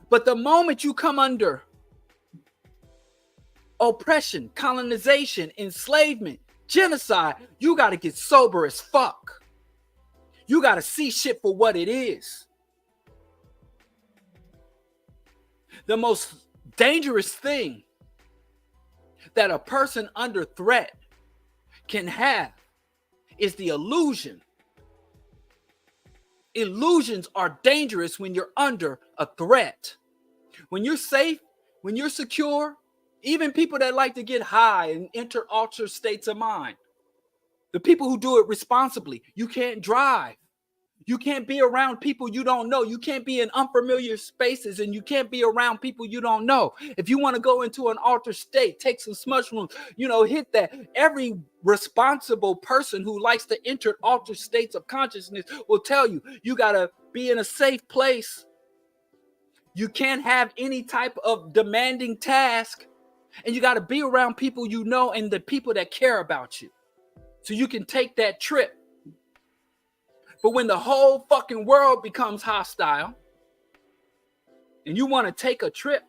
But the moment you come under oppression, colonization, enslavement, genocide, you got to get sober as fuck. You got to see shit for what it is. The most dangerous thing that a person under threat can have is the illusion. Illusions are dangerous when you're under a threat. When you're safe, when you're secure, even people that like to get high and enter altered states of mind, the people who do it responsibly, you can't drive. You can't be around people you don't know. You can't be in unfamiliar spaces, and you can't be around people you don't know. If you want to go into an altered state, take some mushrooms, hit that. Every responsible person who likes to enter altered states of consciousness will tell you, you got to be in a safe place. You can't have any type of demanding task, and you got to be around people you know and the people that care about you, so you can take that trip. But when the whole fucking world becomes hostile and you want to take a trip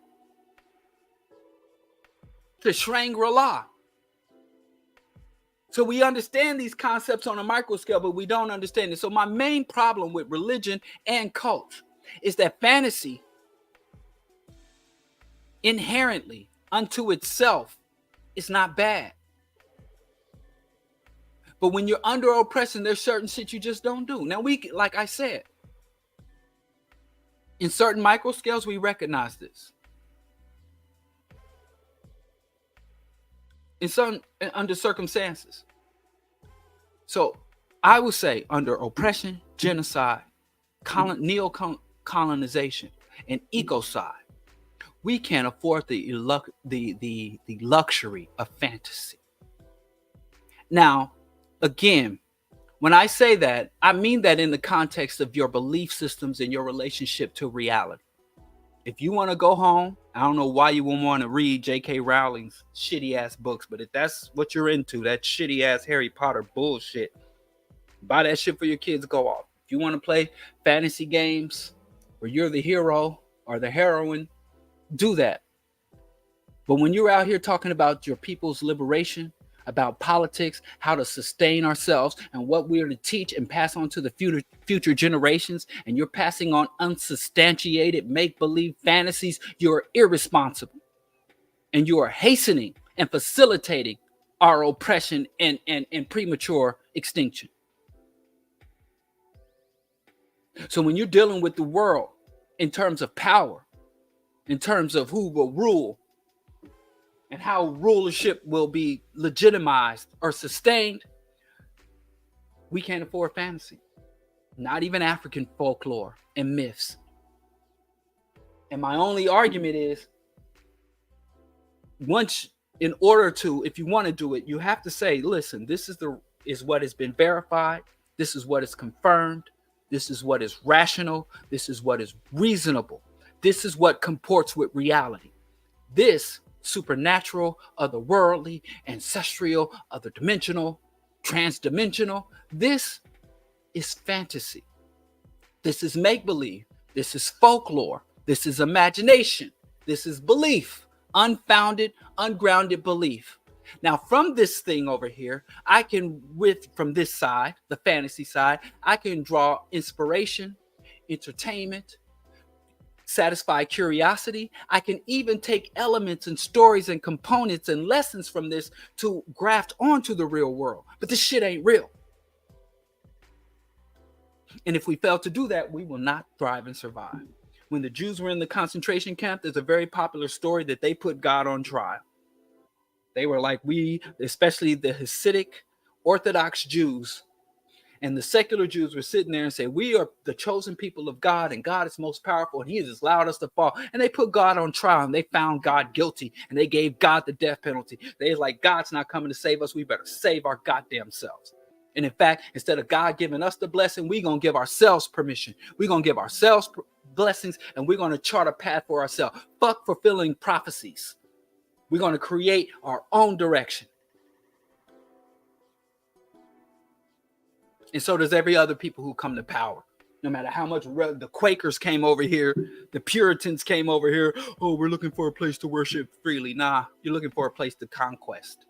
to Shangri-La. So we understand these concepts on a micro scale, but we don't understand it. So my main problem with religion and cult is that fantasy inherently unto itself is not bad. But when you're under oppression, there's certain shit you just don't do. Now, like I said, in certain micro scales, we recognize this. Under circumstances. So I would say under oppression, genocide, neo-colonization, and ecocide, we can't afford the luxury of fantasy. Now, again, when I say that, I mean that in the context of your belief systems and your relationship to reality. If you want to go home, I don't know why you wouldn't want to read J.K. Rowling's shitty ass books, but if that's what you're into, that shitty ass Harry Potter bullshit, buy that shit for your kids, go off. If you want to play fantasy games where you're the hero or the heroine, do that. But when you're out here talking about your people's liberation, about politics, how to sustain ourselves, and what we are to teach and pass on to the future generations, and you're passing on unsubstantiated make-believe fantasies, you're irresponsible. And you are hastening and facilitating our oppression and premature extinction. So when you're dealing with the world in terms of power, in terms of who will rule, and how rulership will be legitimized or sustained, we can't afford fantasy. Not even African folklore and myths. And my only argument is, if you want to do it, you have to say, listen, this is what has been verified. This is what is confirmed. This is what is rational. This is what is reasonable. This is what comports with reality. This supernatural, otherworldly, ancestral, other-dimensional, trans-dimensional. This is fantasy. This is make-believe. This is folklore. This is imagination. This is belief. Unfounded, ungrounded belief. Now, from this thing over here, from this side, the fantasy side, I can draw inspiration, entertainment, satisfy curiosity. I can even take elements and stories and components and lessons from this to graft onto the real world. But this shit ain't real. And if we fail to do that, we will not thrive and survive. When the Jews were in the concentration camp, there's a very popular story that they put God on trial. They were like, especially the Hasidic Orthodox Jews, and the secular Jews were sitting there and say, we are the chosen people of God, and God is most powerful, and he has allowed us to fall. And they put God on trial, and they found God guilty, and they gave God the death penalty. They was like, God's not coming to save us. We better save our goddamn selves. And in fact, instead of God giving us the blessing, we're going to give ourselves permission. We're going to give ourselves blessings, and we're going to chart a path for ourselves. Fuck fulfilling prophecies. We're going to create our own direction. And so does every other people who come to power. No matter how much the Quakers came over here, the Puritans came over here. Oh, we're looking for a place to worship freely. Nah, you're looking for a place to conquest.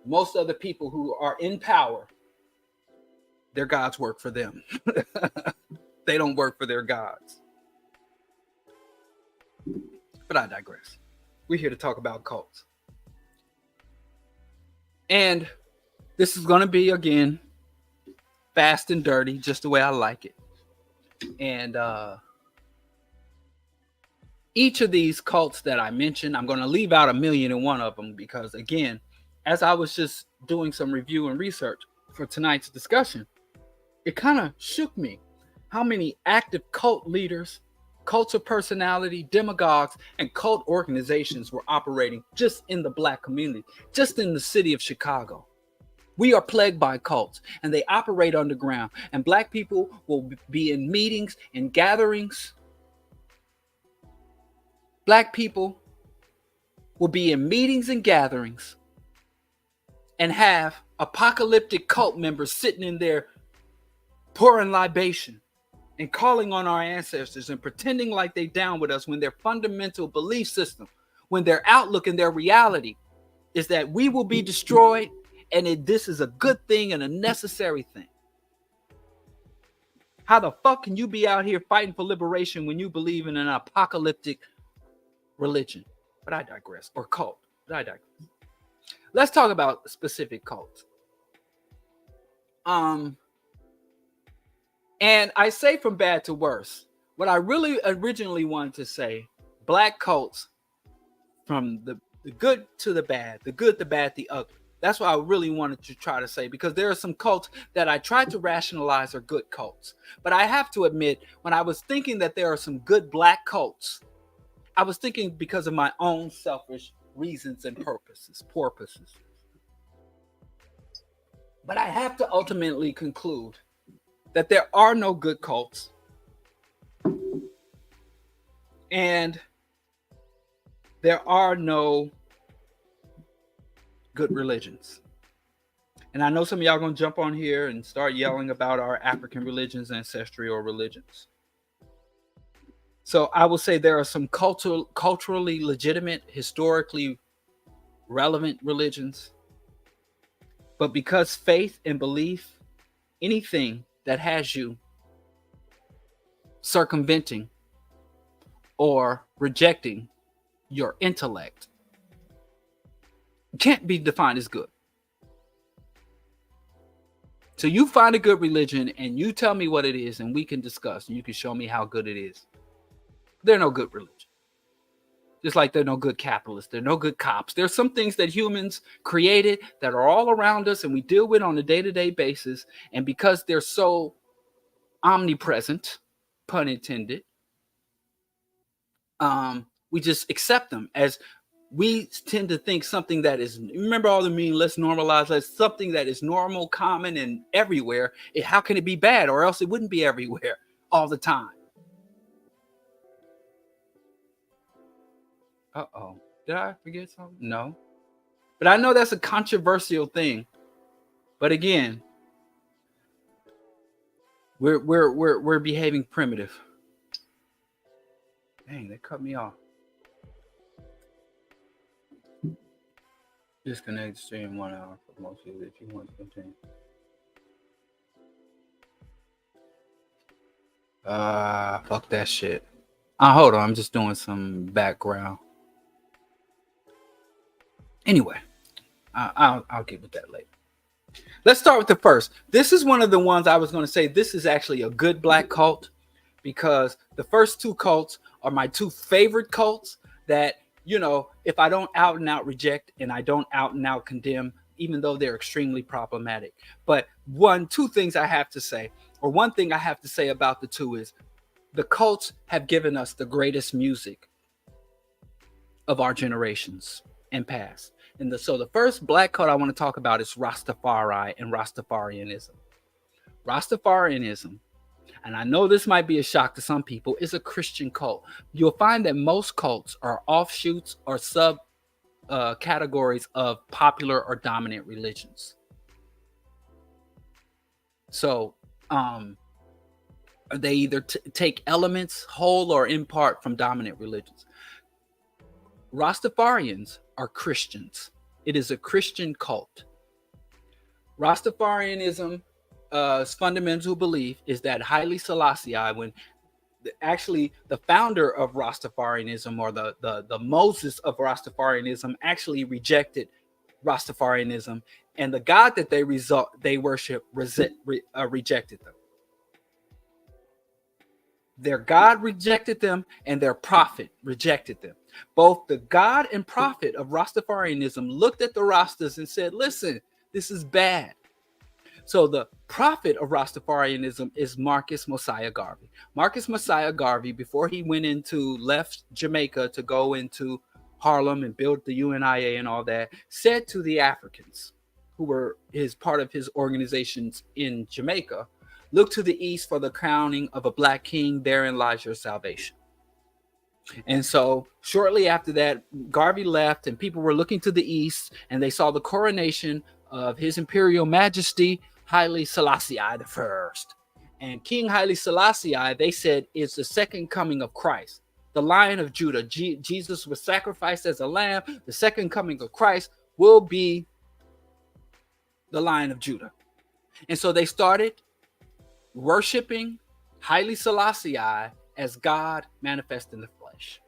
Most of the people who are in power, their gods work for them. They don't work for their gods. But I digress. We're here to talk about cults. And this is going to be, again, fast and dirty, just the way I like it. And each of these cults that I mentioned, I'm going to leave out 1,000,001 of them because, again, as I was just doing some review and research for tonight's discussion, it kind of shook me how many active cult leaders, cults of personality, demagogues, and cult organizations were operating just in the Black community, just in the city of Chicago. We are plagued by cults, and they operate underground, and Black people will be in meetings and gatherings. Black people will be in meetings and gatherings and have apocalyptic cult members sitting in there pouring libation and calling on our ancestors and pretending like they down with us when their fundamental belief system, when their outlook and their reality is that we will be destroyed and this is a good thing and a necessary thing. How the fuck can you be out here fighting for liberation when you believe in an apocalyptic religion? But I digress. Or cult. But I digress. Let's talk about specific cults. And I say from bad to worse. What I really originally wanted to say, Black cults, from the good to the bad, the good, the bad, the ugly. That's what I really wanted to try to say, because there are some cults that I tried to rationalize are good cults. But I have to admit, when I was thinking that there are some good Black cults, I was thinking because of my own selfish reasons and porpoises. But I have to ultimately conclude that there are no good cults and there are no good religions. And I know some of y'all gonna jump on here and start yelling about our African religions, ancestral religions. So I will say there are some culturally legitimate, historically relevant religions. But because faith and belief, anything that has you circumventing or rejecting your intellect can't be defined as good. So you find a good religion and you tell me what it is and we can discuss and you can show me how good it is. There are no good religion. Just like there are no good capitalists. There are no good cops. There's some things that humans created that are all around us and we deal with on a day-to-day basis. And because they're so omnipresent, pun intended, we just accept them as we tend to think something that is, remember all the mean, let's normalize, as something that is normal, common, and everywhere. How can it be bad? Or else it wouldn't be everywhere all the time. Uh-oh. Did I forget something? No. But I know that's a controversial thing. But again, we're behaving primitive. Dang, they cut me off. Disconnect stream 1 hour for most of you if you want to continue. Fuck that shit. Hold on, I'm just doing some background. Anyway, I'll get with that later. Let's start with the first. This is one of the ones I was going to say this is actually a good black cult, because the first two cults are my two favorite cults that, if I don't out and out reject and I don't out and out condemn, even though they're extremely problematic. But two things I have to say, or one thing I have to say about the two is the cults have given us the greatest music of our generations and past. So the first black cult I want to talk about is Rastafari and Rastafarianism. Rastafarianism, and I know this might be a shock to some people, is a Christian cult. You'll find that most cults are offshoots or sub categories of popular or dominant religions. So they either take elements whole or in part from dominant religions. Rastafarians are Christians. It is a Christian cult. Rastafarianism's fundamental belief is that Haile Selassie, when actually the founder of Rastafarianism, or the Moses of Rastafarianism, actually rejected Rastafarianism, and the God that they worship rejected them. Their God rejected them, and their prophet rejected them. Both the God and prophet of Rastafarianism looked at the Rastas and said, listen, this is bad. So the prophet of Rastafarianism is Marcus Mosiah Garvey. Marcus Mosiah Garvey, before he left Jamaica to go into Harlem and build the UNIA and all that, said to the Africans who were part of his organizations in Jamaica, look to the east for the crowning of a black king, therein lies your salvation. And so shortly after that, Garvey left, and people were looking to the east, and they saw the coronation of His Imperial Majesty Haile Selassie I. And King Haile Selassie I, they said, is the second coming of Christ, the Lion of Judah. Jesus was sacrificed as a lamb. The second coming of Christ will be the Lion of Judah. And so they started worshiping Haile Selassie I as God manifest in the flesh.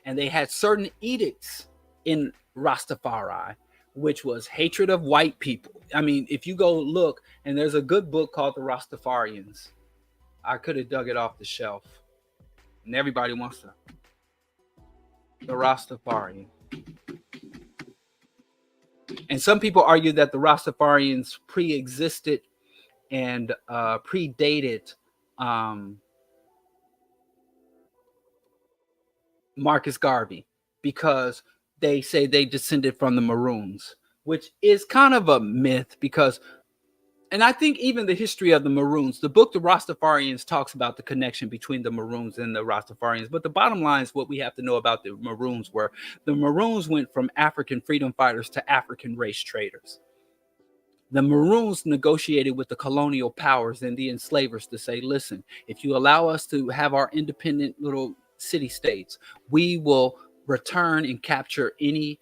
And they had certain edicts in Rastafari, which was hatred of white people. I mean, if you go look, and there's a good book called The Rastafarians. I could have dug it off the shelf. And everybody wants to. The Rastafarian. And some people argue that the Rastafarians pre-existed and predated Marcus Garvey, because they say they descended from the Maroons, which is kind of a myth, because, and I think even the history of the Maroons, the book The Rastafarians talks about the connection between the Maroons and the Rastafarians. But the bottom line is what we have to know about the Maroons were the Maroons went from African freedom fighters to African race traders. The Maroons negotiated with the colonial powers and the enslavers to say, listen, if you allow us to have our independent little city states, we will return and capture any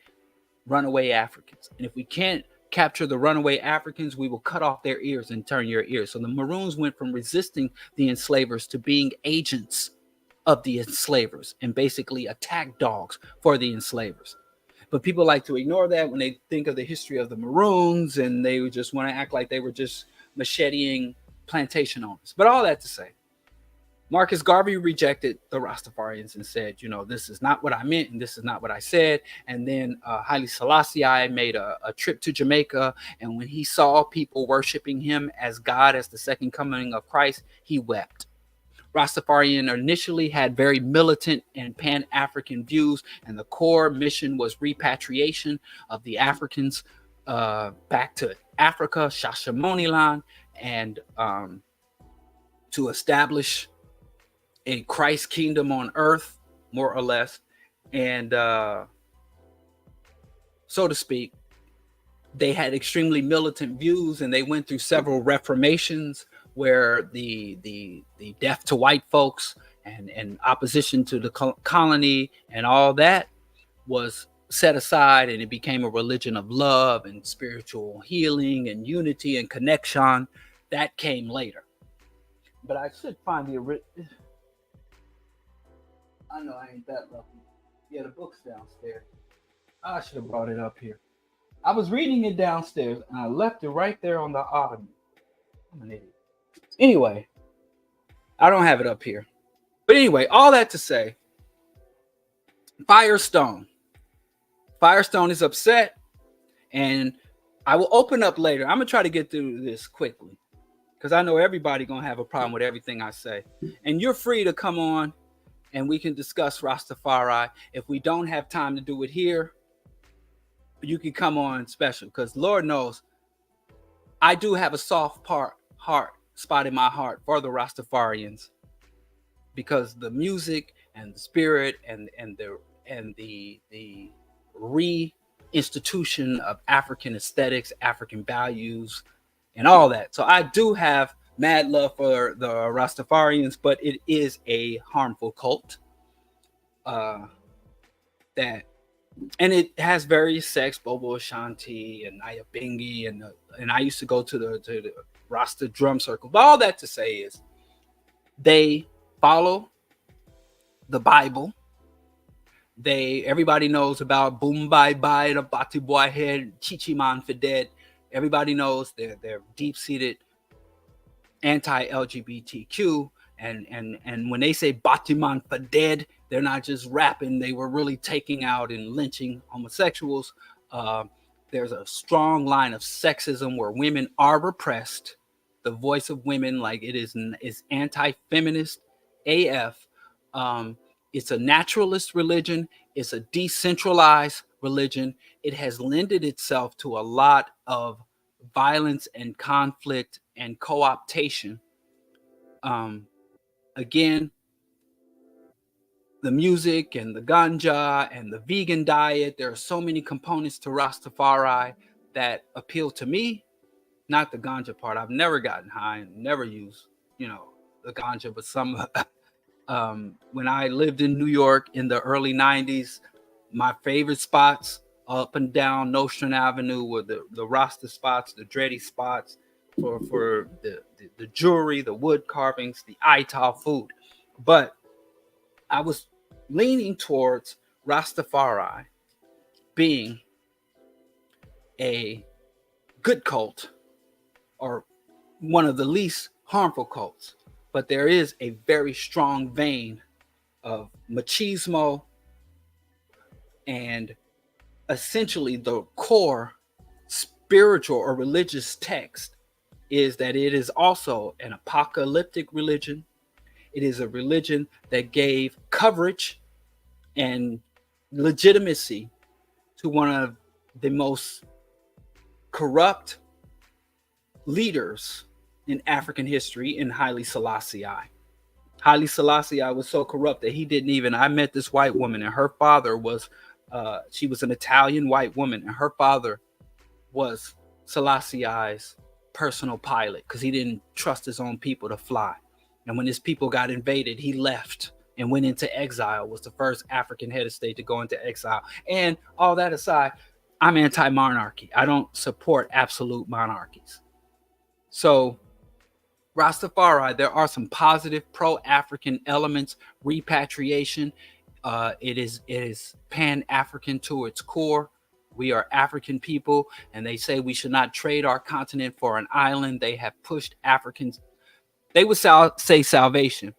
runaway Africans. And if we can't capture the runaway Africans, we will cut off their ears and turn your ears. So the Maroons went from resisting the enslavers to being agents of the enslavers and basically attack dogs for the enslavers. But people like to ignore that when they think of the history of the Maroons, and they just want to act like they were just macheteing plantation owners. But all that to say, Marcus Garvey rejected the Rastafarians and said, this is not what I meant, and this is not what I said. And then Haile Selassie I made a trip to Jamaica, and when he saw people worshiping him as God, as the second coming of Christ, he wept. Rastafarian initially had very militant and pan-African views, and the core mission was repatriation of the Africans back to Africa, Shashamoniland, and to establish a Christ kingdom on earth, more or less. And so to speak, they had extremely militant views, and they went through several reformations where the death to white folks and opposition to the colony and all that was set aside, and it became a religion of love and spiritual healing and unity and connection. That came later. But I should find the original. I know I ain't that lucky. Yeah, the book's downstairs. I should have brought it up here. I was reading it downstairs and I left it right there on the ottoman. I'm an idiot. Anyway, I don't have it up here. But anyway, all that to say, Firestone. Firestone is upset, and I will open up later. I'm gonna try to get through this quickly because I know everybody gonna have a problem with everything I say. And you're free to come on and we can discuss Rastafari. If we don't have time to do it here, you can come on special because Lord knows I do have a soft heart spot in my heart for the Rastafarians because the music and the spirit and the reinstitution of African aesthetics, African values, and all that. So I do have mad love for the Rastafarians, but it is a harmful cult. That and it has various sects, Bobo Ashanti and Nyabingi, and I used to go to the Rasta drum circle. But all that to say is they follow the Bible. Everybody knows about boom bye bye, the bati boy head, chichi man for dead. Everybody knows they're deep seated anti-LGBTQ, and when they say Batiman for dead, they're not just rapping. They were really taking out and lynching homosexuals. There's a strong line of sexism where women are repressed. The voice of women, like it is anti-feminist AF. It's a naturalist religion. It's a decentralized religion. It has lended itself to a lot of violence and conflict and co-optation. Again, the music and the ganja and the vegan diet, there are so many components to Rastafari that appeal to me, not the ganja part. I've never gotten high and never used, the ganja, but some when I lived in New York in the early 90s, my favorite spots up and down Nostrand Avenue were the Rasta spots, the dready spots for the jewelry, the wood carvings, the Ital food. But I was leaning towards Rastafari being a good cult or one of the least harmful cults. But there is a very strong vein of machismo, and essentially the core spiritual or religious text is that it is also an apocalyptic religion. It is a religion that gave coverage and legitimacy to one of the most corrupt leaders in African history, in Haile Selassie. Haile Selassie was so corrupt that he didn't even. I met this white woman, and her father was. She was an Italian white woman, and her father was Selassie's personal pilot because he didn't trust his own people to fly. And when his people got invaded, he left and went into exile. Was the first African head of state to go into exile. And all that aside, I'm anti-monarchy. I don't support absolute monarchies. So Rastafari, there are some positive pro-African elements. Repatriation, it is pan-African to its core. We are African people, and they say we should not trade our continent for an island. They have pushed Africans. They would say salvation,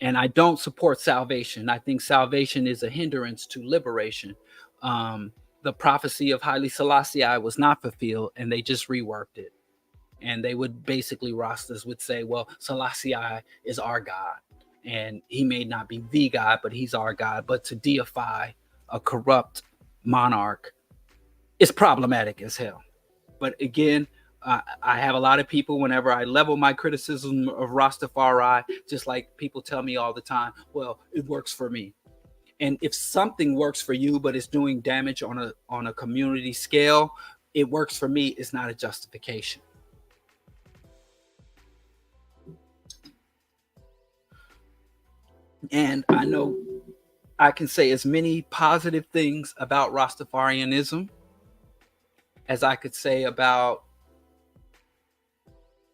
and I don't support salvation. I think salvation is a hindrance to liberation. The prophecy of Haile Selassie was not fulfilled, and they just reworked it. And they would basically, Rastas would say, well, Selassie is our God. And he may not be the God, but he's our God. But to deify a corrupt monarch is problematic as hell. But again, I have a lot of people, whenever I level my criticism of Rastafari, just like people tell me all the time, well, it works for me. And if something works for you, but it's doing damage on a community scale, it works for me. It's not a justification. And I know I can say as many positive things about Rastafarianism as I could say about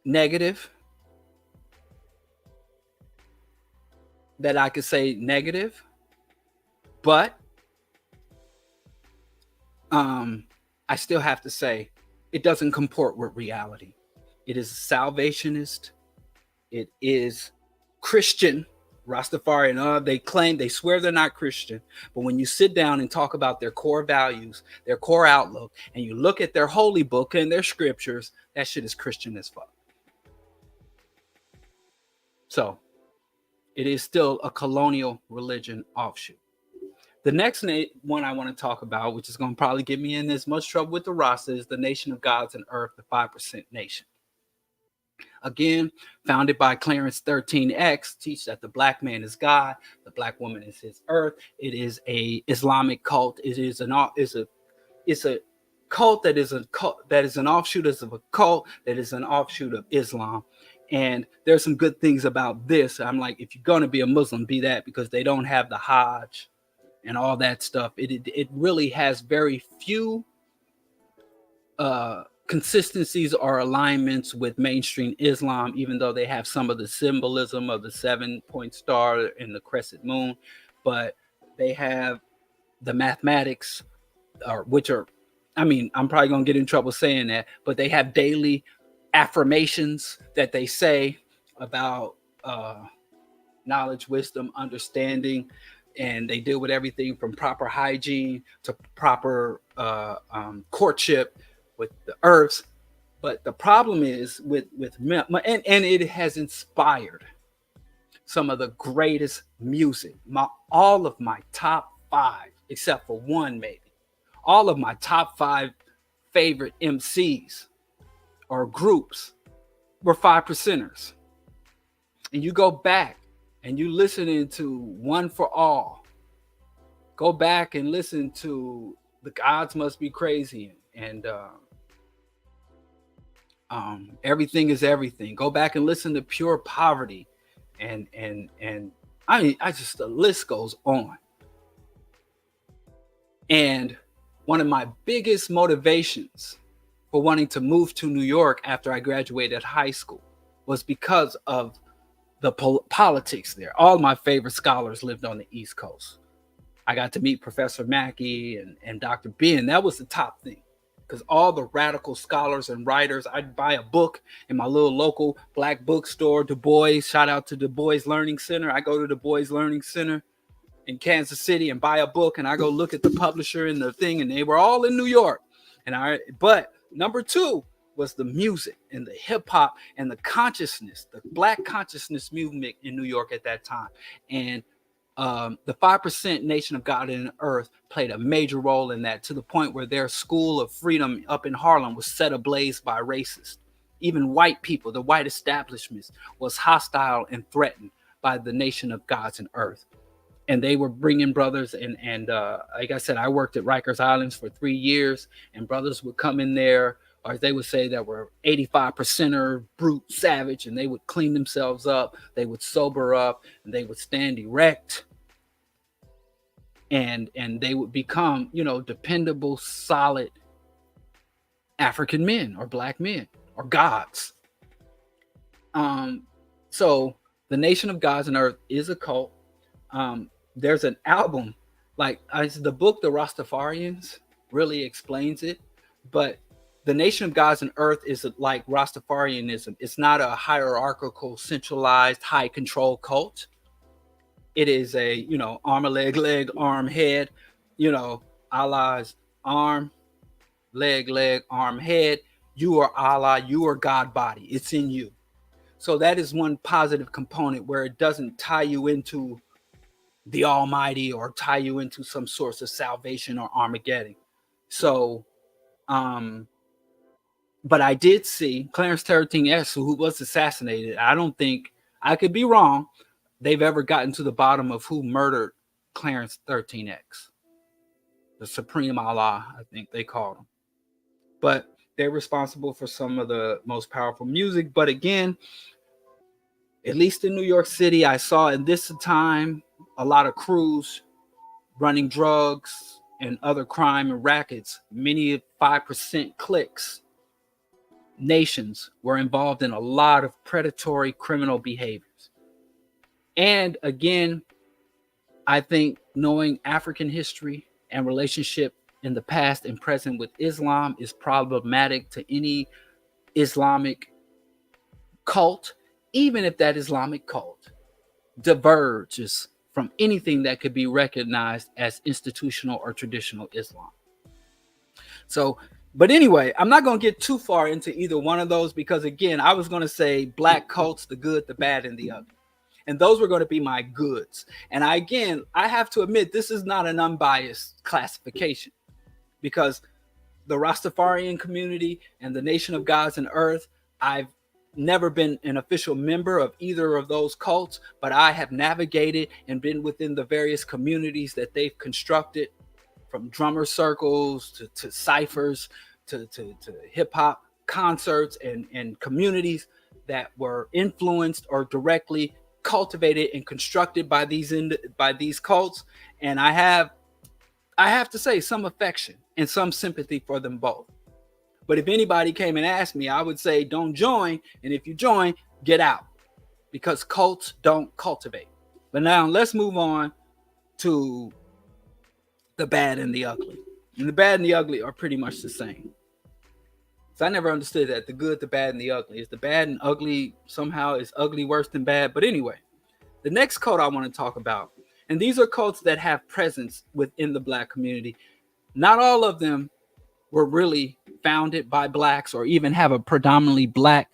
negative, but I still have to say it doesn't comport with reality. It is salvationist. It is Christian. Rastafari and they swear they're not Christian, but when you sit down and talk about their core values, their core outlook, and you look at their holy book and their scriptures, that shit is Christian as fuck. So it is still a colonial religion offshoot. The next one I want to talk about, which is going to probably get me in as much trouble with the Rasta, is the Nation of Gods and Earth, the 5% Nation. Again, founded by Clarence 13X, teach that the black man is God, the black woman is his earth. It is a Islamic cult. It is a cult that is an offshoot of a cult that is an offshoot of Islam. And there's some good things about this. I'm like, if you're going to be a Muslim, be that, because they don't have the Hajj and all that stuff. It really has very few consistencies or alignments with mainstream Islam, even though they have some of the symbolism of the 7-point star and the crescent moon. But they have the mathematics, which are, I mean, I'm probably going to get in trouble saying that, but they have daily affirmations that they say about knowledge, wisdom, understanding, and they deal with everything from proper hygiene to proper courtship with the herbs. But the problem is with and it has inspired some of the greatest music. All of my top 5, except for one maybe, all of my top 5 favorite MCs or groups were 5%ers. And you go back and you listen to One for All, go back and listen to The Gods Must Be Crazy and Everything is Everything. Go back and listen to Pure Poverty, and I mean, the list goes on. And one of my biggest motivations for wanting to move to New York after I graduated high school was because of the politics there. All my favorite scholars lived on the East Coast. I got to meet Professor Mackey and Dr. Ben. That was the top thing, because all the radical scholars and writers, I'd buy a book in my little local black bookstore, Du Bois. Shout out to Du Bois Learning Center. I go to Du Bois Learning Center in Kansas City and buy a book, and I go look at the publisher and the thing, and they were all in New York. But number 2 was the music and the hip hop and the consciousness, the black consciousness movement in New York at that time. And the 5% Nation of God and Earth played a major role in that, to the point where their school of freedom up in Harlem was set ablaze by racists. Even white people, the white establishment, was hostile and threatened by the Nation of Gods and Earth. And they were bringing brothers, and like I said, I worked at Rikers Islands for 3 years, and brothers would come in there, or they would say that were 85%er, brute, savage, and they would clean themselves up, they would sober up, and they would stand erect, and they would become, dependable, solid African men or black men or gods. So the Nation of Gods and Earth is a cult. There's an album, the book, The Rastafarians, really explains it. But the Nation of Gods and Earth is like Rastafarianism. It's not a hierarchical, centralized, high control cult. It is a, arm, a leg, arm, head, Allah's arm, leg, arm, head. You are Allah, you are God body. It's in you. So that is one positive component, where it doesn't tie you into the Almighty or tie you into some source of salvation or Armageddon. So, but I did see Clarence 13X, who was assassinated. I don't think, I could be wrong, they've ever gotten to the bottom of who murdered Clarence 13X. The Supreme Allah, I think they called him. But they're responsible for some of the most powerful music. But again, at least in New York City, I saw in this time a lot of crews running drugs and other crime and rackets. Many 5% cliques, nations were involved in a lot of predatory criminal behaviors. And again, I think knowing African history and relationship in the past and present with Islam is problematic to any Islamic cult, even if that Islamic cult diverges from anything that could be recognized as institutional or traditional Islam. So, but anyway, I'm not going to get too far into either one of those because, again, I was going to say black cults, the good, the bad, and the ugly. And those were going to be my goods. And I have to admit, this is not an unbiased classification because the Rastafarian community and the Nation of Gods and Earth, I've never been an official member of either of those cults, but I have navigated and been within the various communities that they've constructed, from drummer circles to ciphers to hip hop concerts and communities that were influenced or directly cultivated and constructed by these cults. And I have to say some affection and some sympathy for them both. But if anybody came and asked me, I would say don't join, and if you join, get out, because cults don't cultivate. But now let's move on to the bad and the ugly. And the bad and the ugly are pretty much the same. So I never understood that. The good, the bad, and the ugly. Is the bad and ugly somehow is ugly worse than bad? But anyway, the next cult I want to talk about, and these are cults that have presence within the black community. Not all of them were really founded by blacks or even have a predominantly black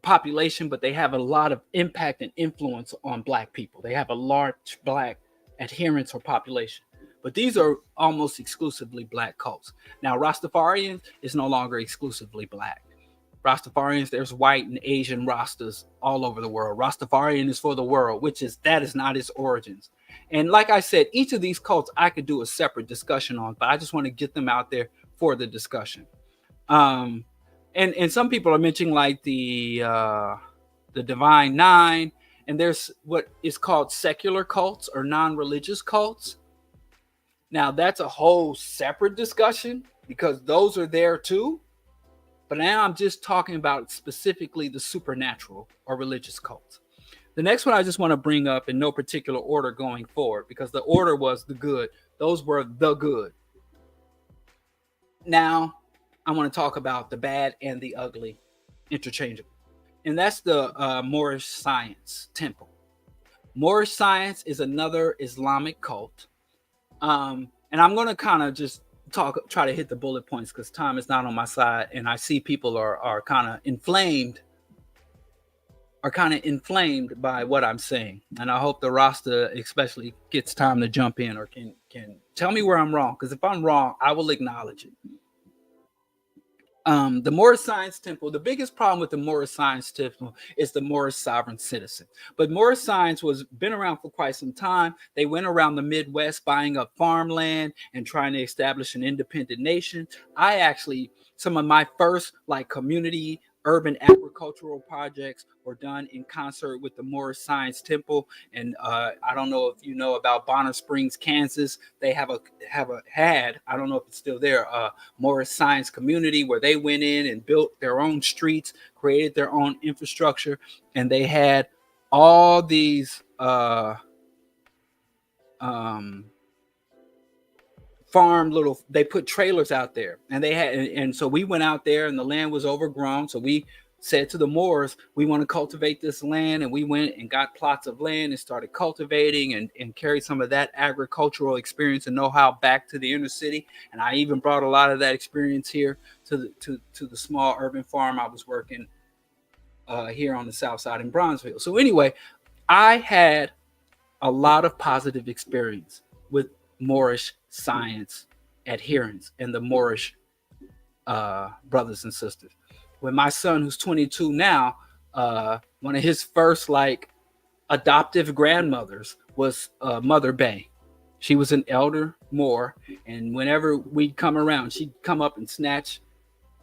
population, but they have a lot of impact and influence on black people. They have a large black adherence or population, but these are almost exclusively black cults. Now, Rastafarians is no longer exclusively black. Rastafarians, there's white and Asian Rastas all over the world. Rastafarian is for the world, that is not its origins. And like I said, each of these cults I could do a separate discussion on, but I just want to get them out there for the discussion. And some people are mentioning like the Divine Nine, and there's what is called secular cults or non-religious cults. Now that's a whole separate discussion because those are there too. But now I'm just talking about specifically the supernatural or religious cults. The next one I just want to bring up in no particular order going forward, because the order was the good. Those were the good. Now I want to talk about the bad and the ugly interchangeably. And that's the Moorish Science Temple. Moorish Science is another Islamic cult. And I'm going to kind of just try to hit the bullet points because time is not on my side. And I see people are kind of inflamed by what I'm saying. And I hope the Rasta especially gets time to jump in or can tell me where I'm wrong. Because if I'm wrong, I will acknowledge it. The Moorish Science Temple, the biggest problem with the Moorish Science Temple is the Moorish sovereign citizen. But Moorish Science was been around for quite some time. They went around the Midwest buying up farmland and trying to establish an independent nation. Some of my first community urban agricultural projects were done in concert with the Moorish Science Temple. And I don't know if you know about Bonner Springs, Kansas. They had, I don't know if it's still there, Moorish Science community where they went in and built their own streets, created their own infrastructure, and they had all these they put trailers out there, and so we went out there and the land was overgrown. So we said to the Moors, we want to cultivate this land, and we went and got plots of land and started cultivating and carried some of that agricultural experience and know-how back to the inner city. And I even brought a lot of that experience here to the small urban farm I was working here on the south side in Bronzeville. So anyway, I had a lot of positive experience with Moorish Science adherents and the Moorish brothers and sisters. When my son, who's 22 now, one of his first adoptive grandmothers was Mother Bay. She was an elder Moor, and whenever we'd come around, she'd come up and snatch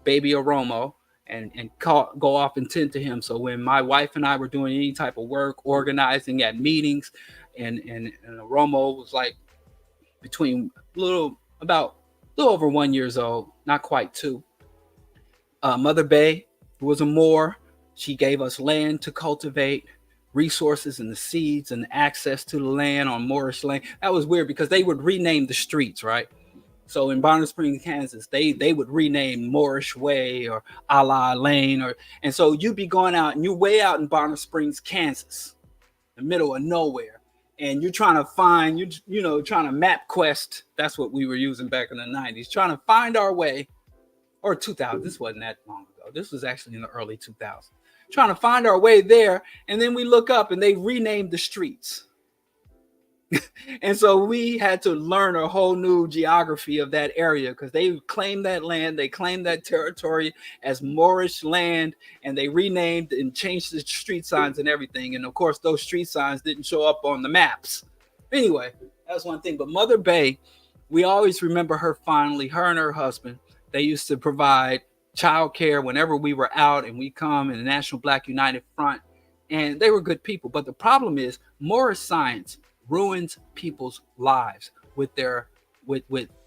baby Oromo and go off and tend to him. So when my wife and I were doing any type of work, organizing at meetings, and Oromo was between a little over 1 year old, not quite 2. Mother Bay, who was a Moor, she gave us land to cultivate, resources and the seeds and access to the land on Moorish land. That was weird because they would rename the streets, right? So in Bonner Springs, Kansas, they would rename Moorish Way or Allah Lane, and so you'd be going out and you're way out in Bonner Springs, Kansas, the middle of nowhere, and you're trying to find trying to map quest. That's what we were using back in the 90s, trying to find our way, or 2000. This wasn't that long ago. This was actually in the early 2000s, trying to find our way there, and then we look up and they renamed the streets. And so we had to learn a whole new geography of that area because they claimed that land, they claimed that territory as Moorish land, and they renamed and changed the street signs and everything. And of course, those street signs didn't show up on the maps. Anyway, that's one thing. But Mother Bay, we always remember her fondly. Her and her husband, they used to provide childcare whenever we were out, and we come in the National Black United Front, and they were good people. But the problem is Moorish science ruins people's lives with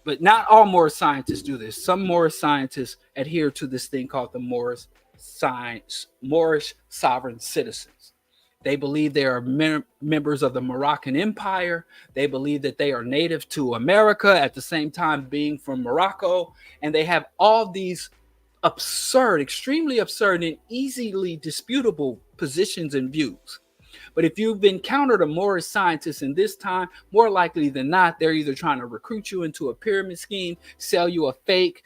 but not all Moorish scientists do this. Some Moorish scientists adhere to this thing called the Moorish sovereign citizens. They believe they are members of the Moroccan Empire. They believe that they are native to America at the same time being from Morocco, and they have all these extremely absurd and easily disputable positions and views. But if you've encountered a Moorish scientist in this time, more likely than not, they're either trying to recruit you into a pyramid scheme, sell you a fake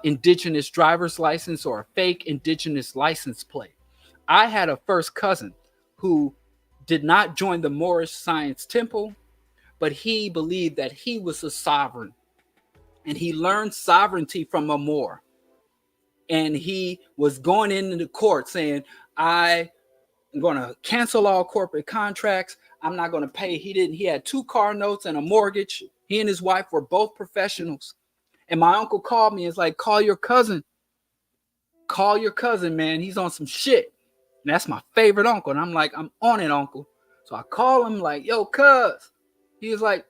indigenous driver's license or a fake indigenous license plate. I had a first cousin who did not join the Moorish Science Temple, but he believed that he was a sovereign. And he learned sovereignty from a Moor. And he was going into the court saying, I'm going to cancel all corporate contracts. I'm not going to pay. He had 2 car notes and a mortgage. He and his wife were both professionals. And my uncle called me and was like, call your cousin, man. He's on some shit. And that's my favorite uncle. And I'm like, I'm on it, uncle. So I call him like, yo, cuz. He was like,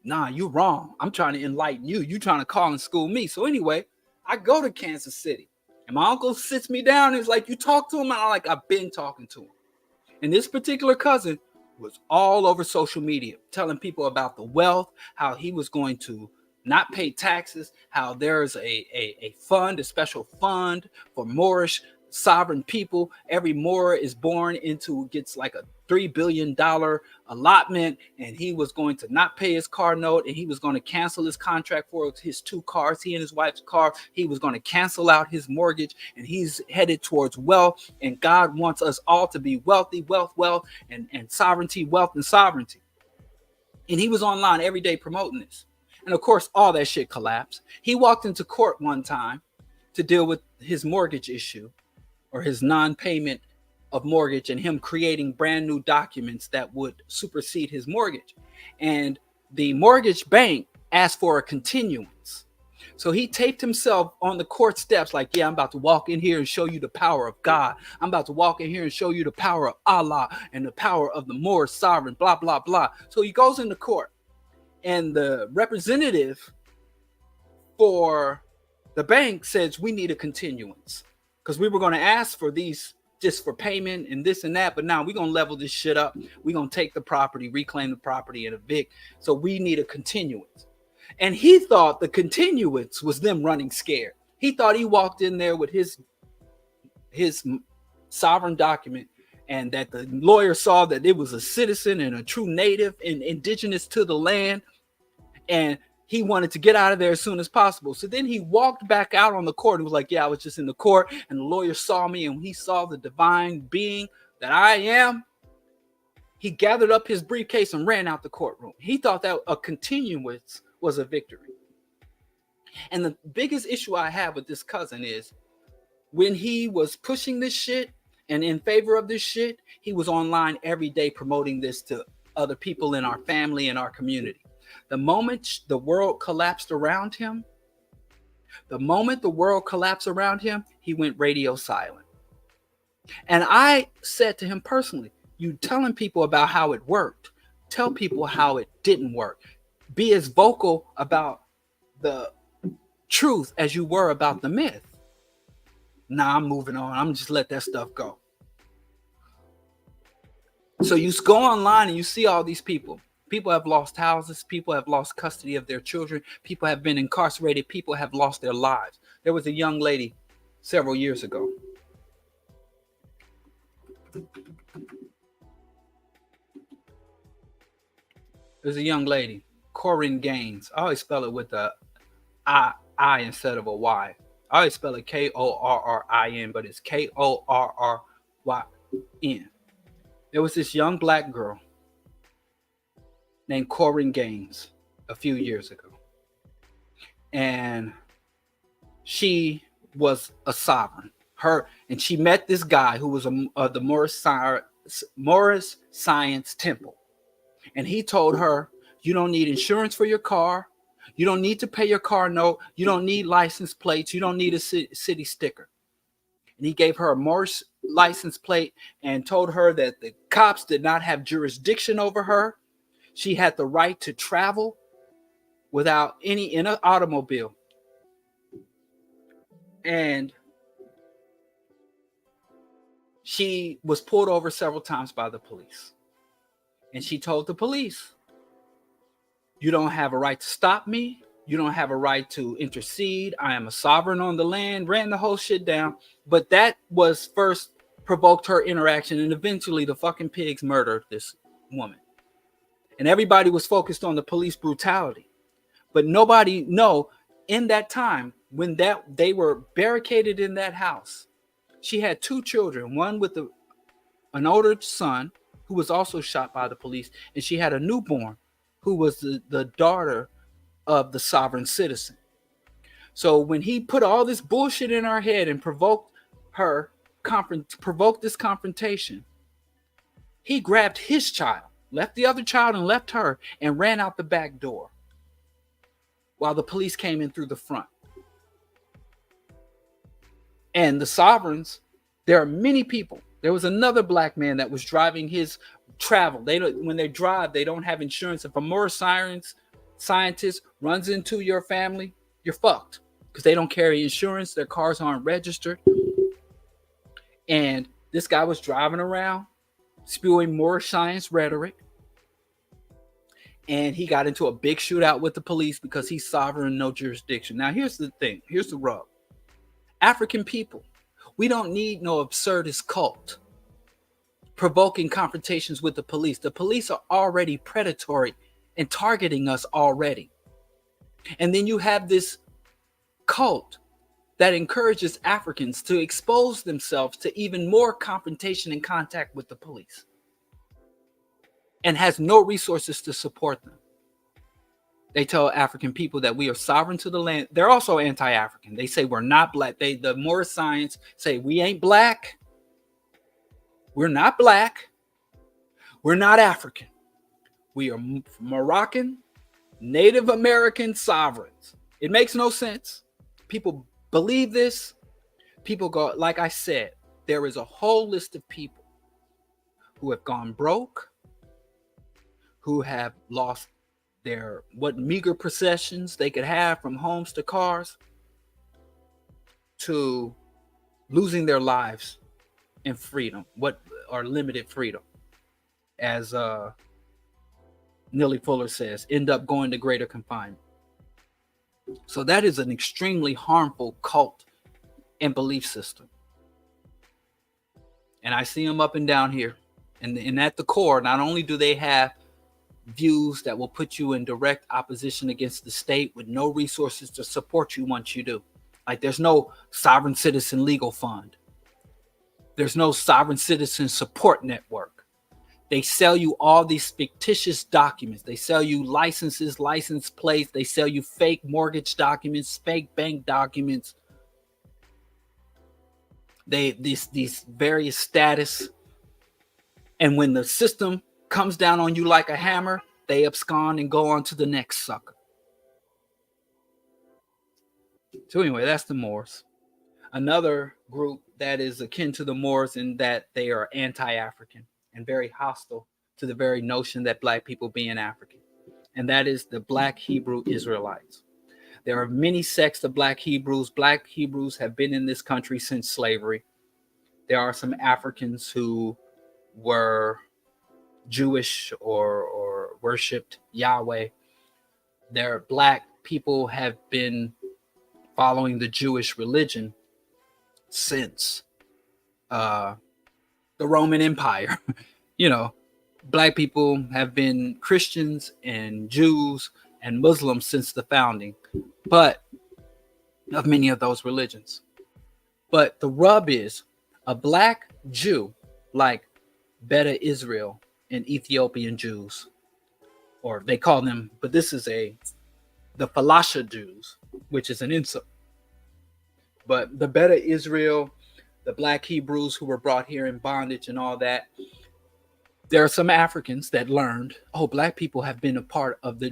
nah, you wrong. I'm trying to enlighten you. You trying to call and school me. So anyway, I go to Kansas City. And my uncle sits me down and he's like, you talk to him? And I'm like, I've been talking to him. And this particular cousin was all over social media, telling people about the wealth, how he was going to not pay taxes, how there's a fund, a special fund for Moorish sovereign people. Every Moor is born into gets like a $3 billion allotment, and he was going to not pay his car note, and he was going to cancel his contract for his 2 cars, he and his wife's car. He was going to cancel out his mortgage, and he's headed towards wealth. And God wants us all to be wealthy, wealth, and sovereignty, wealth, and sovereignty. And he was online every day promoting this. And of course, all that shit collapsed. He walked into court one time to deal with his mortgage issue, or his non-payment of mortgage, and him creating brand new documents that would supersede his mortgage. And the mortgage bank asked for a continuance. So he taped himself on the court steps like, yeah, I'm about to walk in here and show you the power of God. I'm about to walk in here and show you the power of Allah and the power of the Moorish sovereign, blah, blah, blah. So he goes into court, and the representative for the bank says, we need a continuance, because we were going to ask for these just for payment and this and that, but now we're going to level this shit up. We're going to take the property, reclaim the property, and evict. So we need a continuance. And he thought the continuance was them running scared. He thought he walked in there with his sovereign document, and that the lawyer saw that it was a citizen and a true native and indigenous to the land, and he wanted to get out of there as soon as possible. So then he walked back out on the court and was like, yeah, I was just in the court, and the lawyer saw me, and when he saw the divine being that I am, he gathered up his briefcase and ran out the courtroom. He thought that a continuance was a victory. And the biggest issue I have with this cousin is when he was pushing this shit and in favor of this shit, he was online every day promoting this to other people in our family and our community. The moment the world collapsed around him, he went radio silent. And I said to him personally, you telling people about how it worked, tell people how it didn't work. Be as vocal about the truth as you were about the myth. Nah, I'm moving on. I'm just let that stuff go. So you go online and you see all these people. People have lost houses. People have lost custody of their children. People have been incarcerated. People have lost their lives. There was a young lady several years ago. There's a young lady, Corinne Gaines. I always spell it with a I instead of a Y. I always spell it Korrin, but it's Korryn. There was this young black girl named Corinne Gaines a few years ago. And she was a sovereign. And she met this guy who was the Morris Science Temple. And he told her, you don't need insurance for your car. You don't need to pay your car note. You don't need license plates. You don't need a city sticker. And he gave her a Morris license plate and told her that the cops did not have jurisdiction over her. She had the right to travel without any in an automobile. And she was pulled over several times by the police. And she told the police, you don't have a right to stop me. You don't have a right to intercede. I am a sovereign on the land, ran the whole shit down. But that was first provoked her interaction. And eventually the fucking pigs murdered this woman. And everybody was focused on the police brutality. But nobody know in that time when they were barricaded in that house, she had two children, one with an older son who was also shot by the police. And she had a newborn who was the daughter of the sovereign citizen. So when he put all this bullshit in her head and provoked this confrontation, he grabbed his child, left the other child and left her, and ran out the back door while the police came in through the front. And the sovereigns, there are many people. There was another black man that was driving his travel. When they drive, they don't have insurance. If a Morris scientist runs into your family, you're fucked because they don't carry insurance. Their cars aren't registered. And this guy was driving around spewing Morris science rhetoric. And he got into a big shootout with the police because he's sovereign, no jurisdiction. Now, here's the thing. Here's the rub. African people, we don't need no absurdist cult provoking confrontations with the police. The police are already predatory and targeting us already. And then you have this cult that encourages Africans to expose themselves to even more confrontation and contact with the police and has no resources to support them. They tell African people that we are sovereign to the land. They're also anti-African. They say we're not black. The Morris science say we ain't black. We're not black. We're not African. We are Moroccan, Native American sovereigns. It makes no sense. People believe this. People go, like I said, there is a whole list of people who have gone broke, who have lost what meager possessions they could have, from homes to cars, to losing their lives in freedom, or limited freedom, as Neely Fuller says, end up going to greater confinement. So that is an extremely harmful cult and belief system. And I see them up and down here. And at the core, not only do they have views that will put you in direct opposition against the state with no resources to support you once you do. Like there's no sovereign citizen legal fund. There's no sovereign citizen support network. They sell you all these fictitious documents. They sell you licenses, license plates. They sell you fake mortgage documents, fake bank documents. These various status. And when the system comes down on you like a hammer, they abscond and go on to the next sucker. So anyway, that's the Moors. Another group that is akin to the Moors in that they are anti-African and very hostile to the very notion that black people being African. And that is the Black Hebrew Israelites. There are many sects of Black Hebrews. Black Hebrews have been in this country since slavery. There are some Africans who were Jewish or worshipped Yahweh. Their black people have been following the Jewish religion since the Roman Empire. You know, black people have been Christians and Jews and Muslims since the founding, but of many of those religions. But the rub is a black Jew, like Beta Israel and Ethiopian Jews, or they call them, but this is the Falasha Jews, which is an insult. But the Beta Israel, the black Hebrews who were brought here in bondage and all that, there are some Africans that learned, oh, black people have been a part of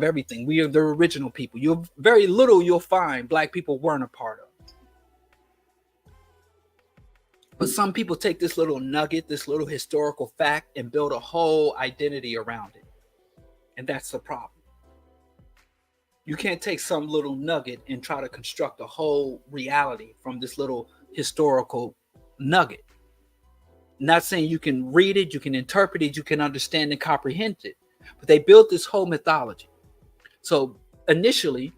everything. We are the original people. You'll very little you'll find black people weren't a part of. But some people take this little nugget, this little historical fact, and build a whole identity around it. And that's the problem. You can't take some little nugget and try to construct a whole reality from this little historical nugget. Not saying you can read it, you can interpret it, you can understand and comprehend it. But they built this whole mythology. So initially,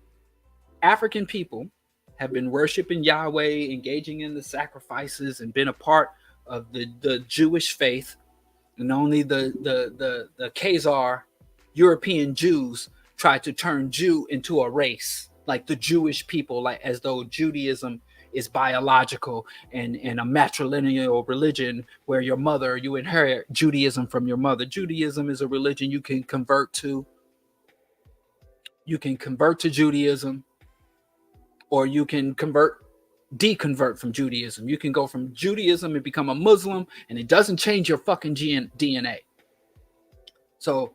African people have been worshiping Yahweh, engaging in the sacrifices, and been a part of the Jewish faith. And only the Khazar European Jews tried to turn Jew into a race, like the Jewish people, like as though Judaism is biological and a matrilineal religion where you inherit Judaism from your mother. Judaism is a religion you can convert to. You can convert to Judaism, or you can deconvert from Judaism. You can go from Judaism and become a Muslim, and it doesn't change your fucking DNA. So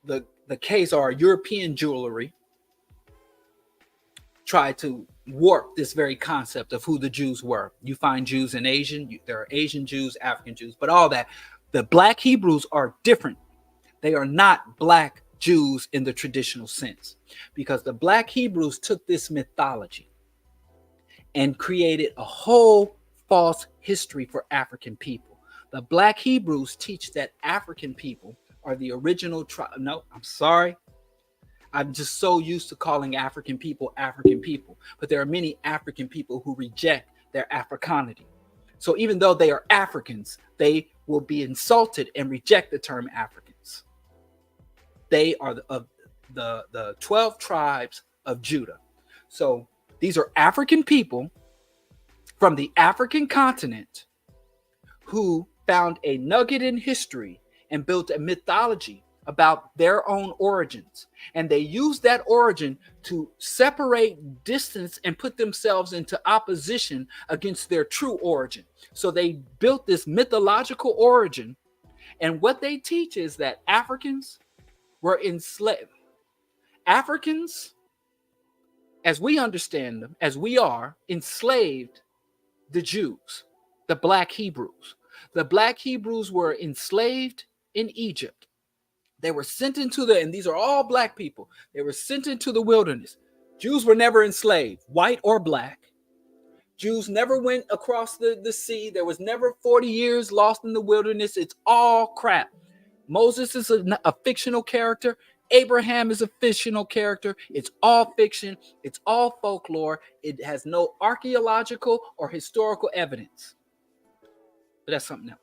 the Khazar European jewelry tried to warp this very concept of who the Jews were. You find Jews in there are Asian Jews, African Jews, but all that. The black Hebrews are different. They are not black Jews in the traditional sense, because the black Hebrews took this mythology and created a whole false history for African people. The black Hebrews teach that African people are the original tribe. No, I'm sorry. I'm just so used to calling African people, but there are many African people who reject their Africanity. So even though they are Africans, they will be insulted and reject the term Africans. They are the 12 tribes of Judah. So these are African people from the African continent who found a nugget in history and built a mythology about their own origins. And they used that origin to separate, distance, and put themselves into opposition against their true origin. So they built this mythological origin. And what they teach is that Africans were enslaved. Africans, as we understand them, as we are, enslaved the Jews, the black Hebrews. The black Hebrews were enslaved in Egypt. They were sent into and these are all black people. They were sent into the wilderness. Jews were never enslaved, white or black. Jews never went across the sea. There was never 40 years lost in the wilderness. It's all crap. Moses is a fictional character. Abraham is a fictional character. It's all fiction. It's all folklore. It has no archaeological or historical evidence. But that's something else.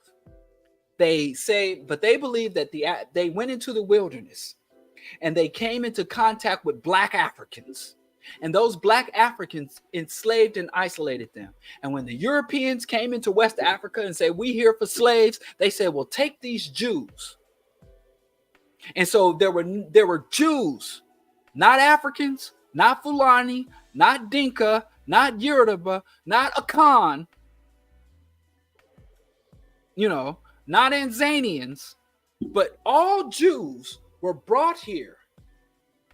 They say, but they believe that they went into the wilderness and they came into contact with black Africans. And those black Africans enslaved and isolated them. And when the Europeans came into West Africa and said, we here for slaves, they said, well, take these Jews. And so there were Jews, not Africans, not Fulani, not Dinka, not Yoruba, not Akan, not Tanzanians, but all Jews were brought here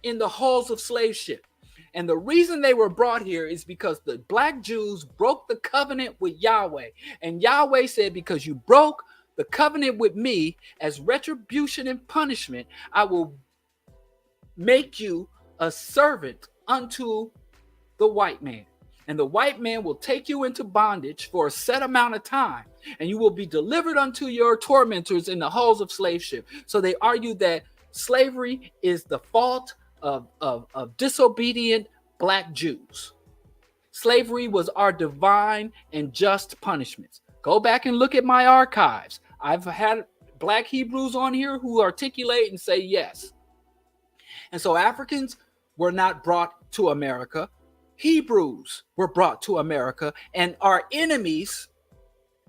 in the hulls of slave ship. And the reason they were brought here is because the black Jews broke the covenant with Yahweh. And Yahweh said, because you broke the covenant with me, as retribution and punishment, I will make you a servant unto the white man. And the white man will take you into bondage for a set amount of time, and you will be delivered unto your tormentors in the hulls of slave ship. So they argue that slavery is the fault of disobedient black Jews. Slavery was our divine and just punishments. Go back and look at my archives. I've had black Hebrews on here who articulate and say yes. And so Africans were not brought to America. Hebrews were brought to America, and our enemies,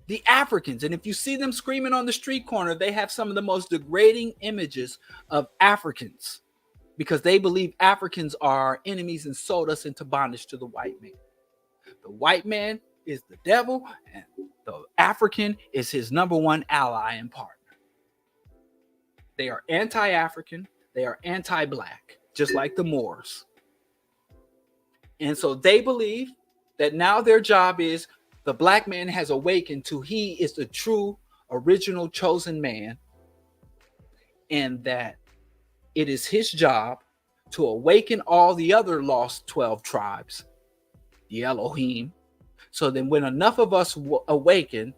the Africans. And if you see them screaming on the street corner, they have some of the most degrading images of Africans because they believe Africans are our enemies and sold us into bondage to the white man. The white man is the devil, and the African is his number one ally and partner. They are anti-African. They are anti-black, just like the Moors. And so they believe that now their job is the black man has awakened to he is the true, original, chosen man, and that it is his job to awaken all the other lost 12 tribes, the Elohim. So then when enough of us awaken,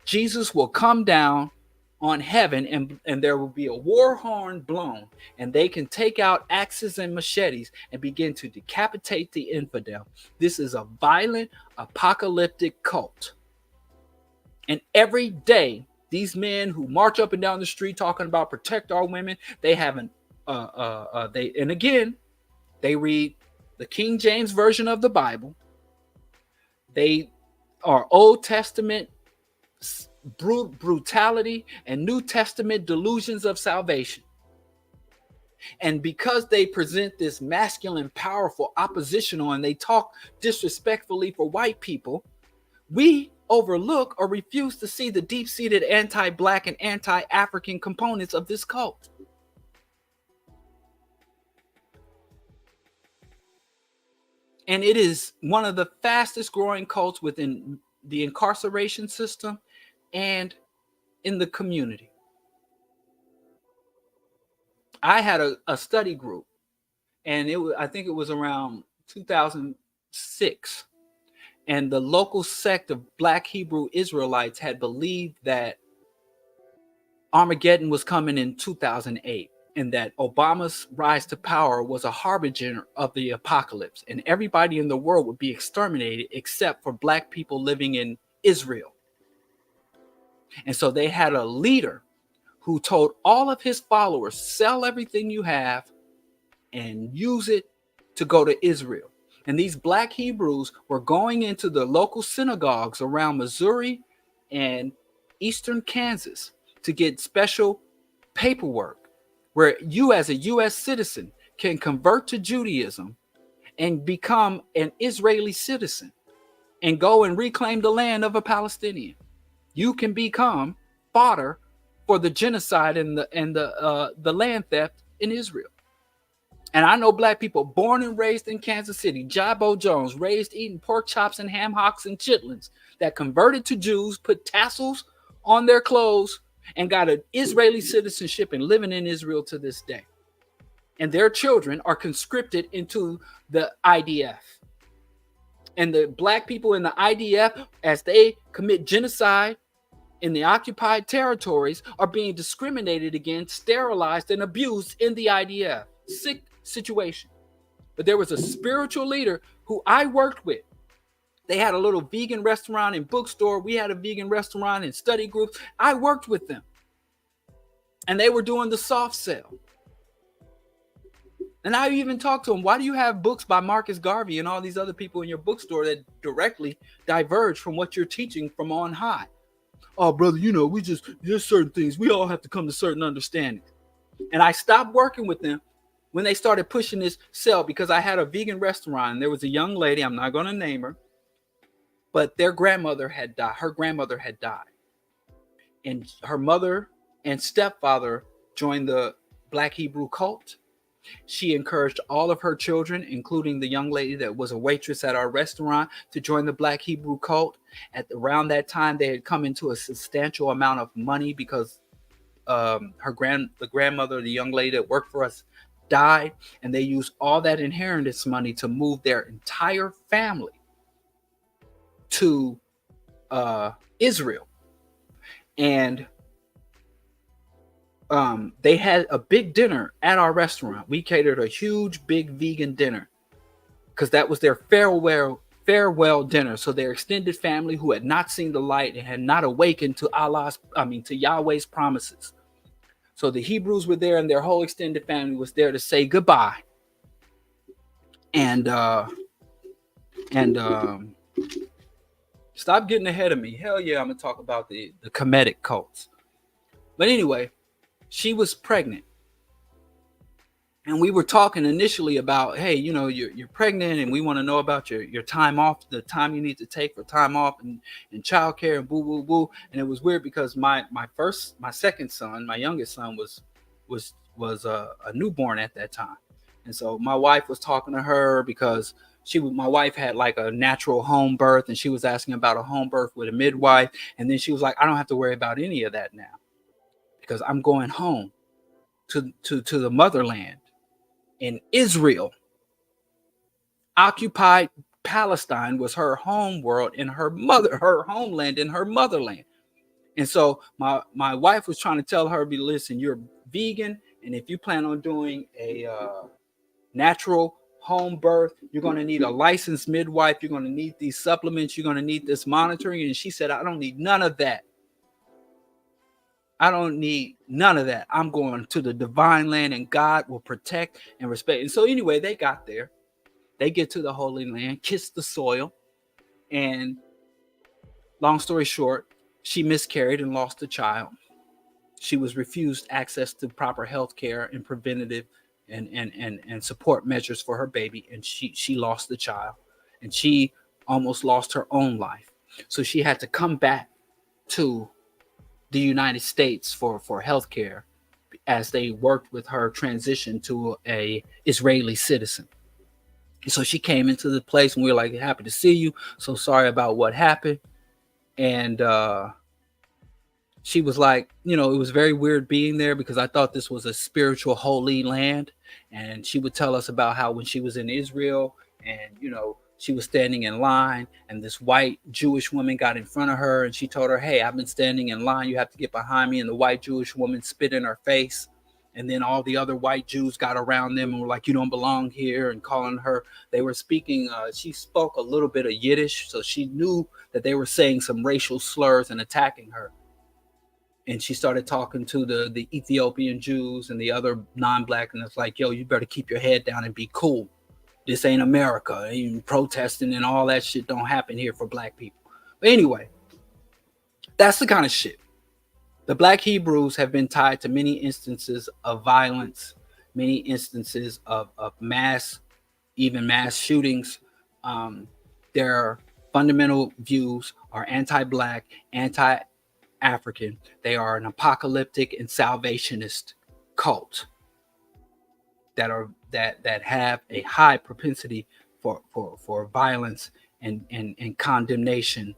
Jesus will come down on heaven, and there will be a war horn blown, and they can take out axes and machetes and begin to decapitate the infidel. This is a violent, apocalyptic cult. And every day, these men who march up and down the street talking about protect our women, they haven't, and again, they read the King James Version of the Bible. They are Old Testament brutality and New Testament delusions of salvation. And because they present this masculine, powerful, oppositional, and they talk disrespectfully for white people, we overlook or refuse to see the deep-seated anti-black and anti-African components of this cult. And it is one of the fastest growing cults within the incarceration system and in the community. I had a study group, and I think it was around 2006, and the local sect of Black Hebrew Israelites had believed that Armageddon was coming in 2008, and that Obama's rise to power was a harbinger of the apocalypse, and everybody in the world would be exterminated except for Black people living in Israel. And so they had a leader who told all of his followers, sell everything you have and use it to go to Israel. And these Black Hebrews were going into the local synagogues around Missouri and eastern Kansas to get special paperwork where you as a U.S. citizen can convert to Judaism and become an Israeli citizen and go and reclaim the land of a Palestinian. You can become fodder for the genocide and the land theft in Israel. And I know Black people born and raised in Kansas City, Jabo Jones, raised eating pork chops and ham hocks and chitlins, that converted to Jews, put tassels on their clothes, and got an Israeli citizenship and living in Israel to this day. And their children are conscripted into the IDF. And the Black people in the IDF, as they commit genocide in the occupied territories, are being discriminated against, sterilized, and abused in the IDF. Sick situation. But there was a spiritual leader who I worked with. They had a little vegan restaurant and bookstore. We had a vegan restaurant and study groups. I worked with them. And they were doing the soft sell. And I even talked to them, why do you have books by Marcus Garvey and all these other people in your bookstore that directly diverge from what you're teaching from on high? Oh, brother, there's certain things. We all have to come to certain understandings. And I stopped working with them when they started pushing this sell, because I had a vegan restaurant and there was a young lady, I'm not going to name her, but their grandmother had died. Her grandmother had died. And her mother and stepfather joined the Black Hebrew cult. She encouraged all of her children, including the young lady that was a waitress at our restaurant, to join the Black Hebrew cult. Around that time, they had come into a substantial amount of money because the grandmother, the young lady that worked for us, died, and they used all that inheritance money to move their entire family to Israel. And they had a big dinner at our restaurant. We catered a huge, big vegan dinner because that was their farewell dinner. So their extended family who had not seen the light and had not awakened to to Yahweh's promises. So the Hebrews were there, and their whole extended family was there to say goodbye. And stop getting ahead of me. Hell yeah, I'm gonna talk about the Kemetic cults. But anyway, she was pregnant. And we were talking initially about, hey, you're pregnant, and we want to know about your time off, the time you need to take for time off, and childcare, and boo boo boo. And it was weird because my second son, my youngest son, was a newborn at that time, and so my wife was talking to her because my wife had like a natural home birth, and she was asking about a home birth with a midwife, and then she was like, I don't have to worry about any of that now because I'm going home to the motherland. In Israel, occupied Palestine was her home world and her homeland and her motherland. And so my wife was trying to tell her, listen, you're vegan, and if you plan on doing a natural home birth, you're going to need a licensed midwife, you're going to need these supplements, you're going to need this monitoring. And she said, I don't need none of that. I don't need none of that. I'm going to the divine land, and God will protect and respect. And so anyway, they got there. They get to the Holy Land, kiss the soil. And long story short, she miscarried and lost a child. She was refused access to proper health care and preventative and support measures for her baby. And she lost the child. And she almost lost her own life. So she had to come back to the United States for healthcare as they worked with her transition to a Israeli citizen. And so she came into the place, and we were like, happy to see you. So sorry about what happened. And she was like, it was very weird being there because I thought this was a spiritual holy land. And she would tell us about how when she was in Israel and, she was standing in line, and this white Jewish woman got in front of her, and she told her, hey, I've been standing in line. You have to get behind me. And the white Jewish woman spit in her face. And then all the other white Jews got around them and were like, you don't belong here, and calling her. They were speaking. She spoke a little bit of Yiddish, so she knew that they were saying some racial slurs and attacking her. And she started talking to the Ethiopian Jews and the other non-black, and it's like, yo, you better keep your head down and be cool. This ain't America. Even protesting and all that shit don't happen here for black people. But anyway, that's the kind of shit. The black Hebrews have been tied to many instances of violence, many instances of mass shootings. Their fundamental views are anti-black, anti-African. They are an apocalyptic and salvationist cult that have a high propensity for violence and condemnation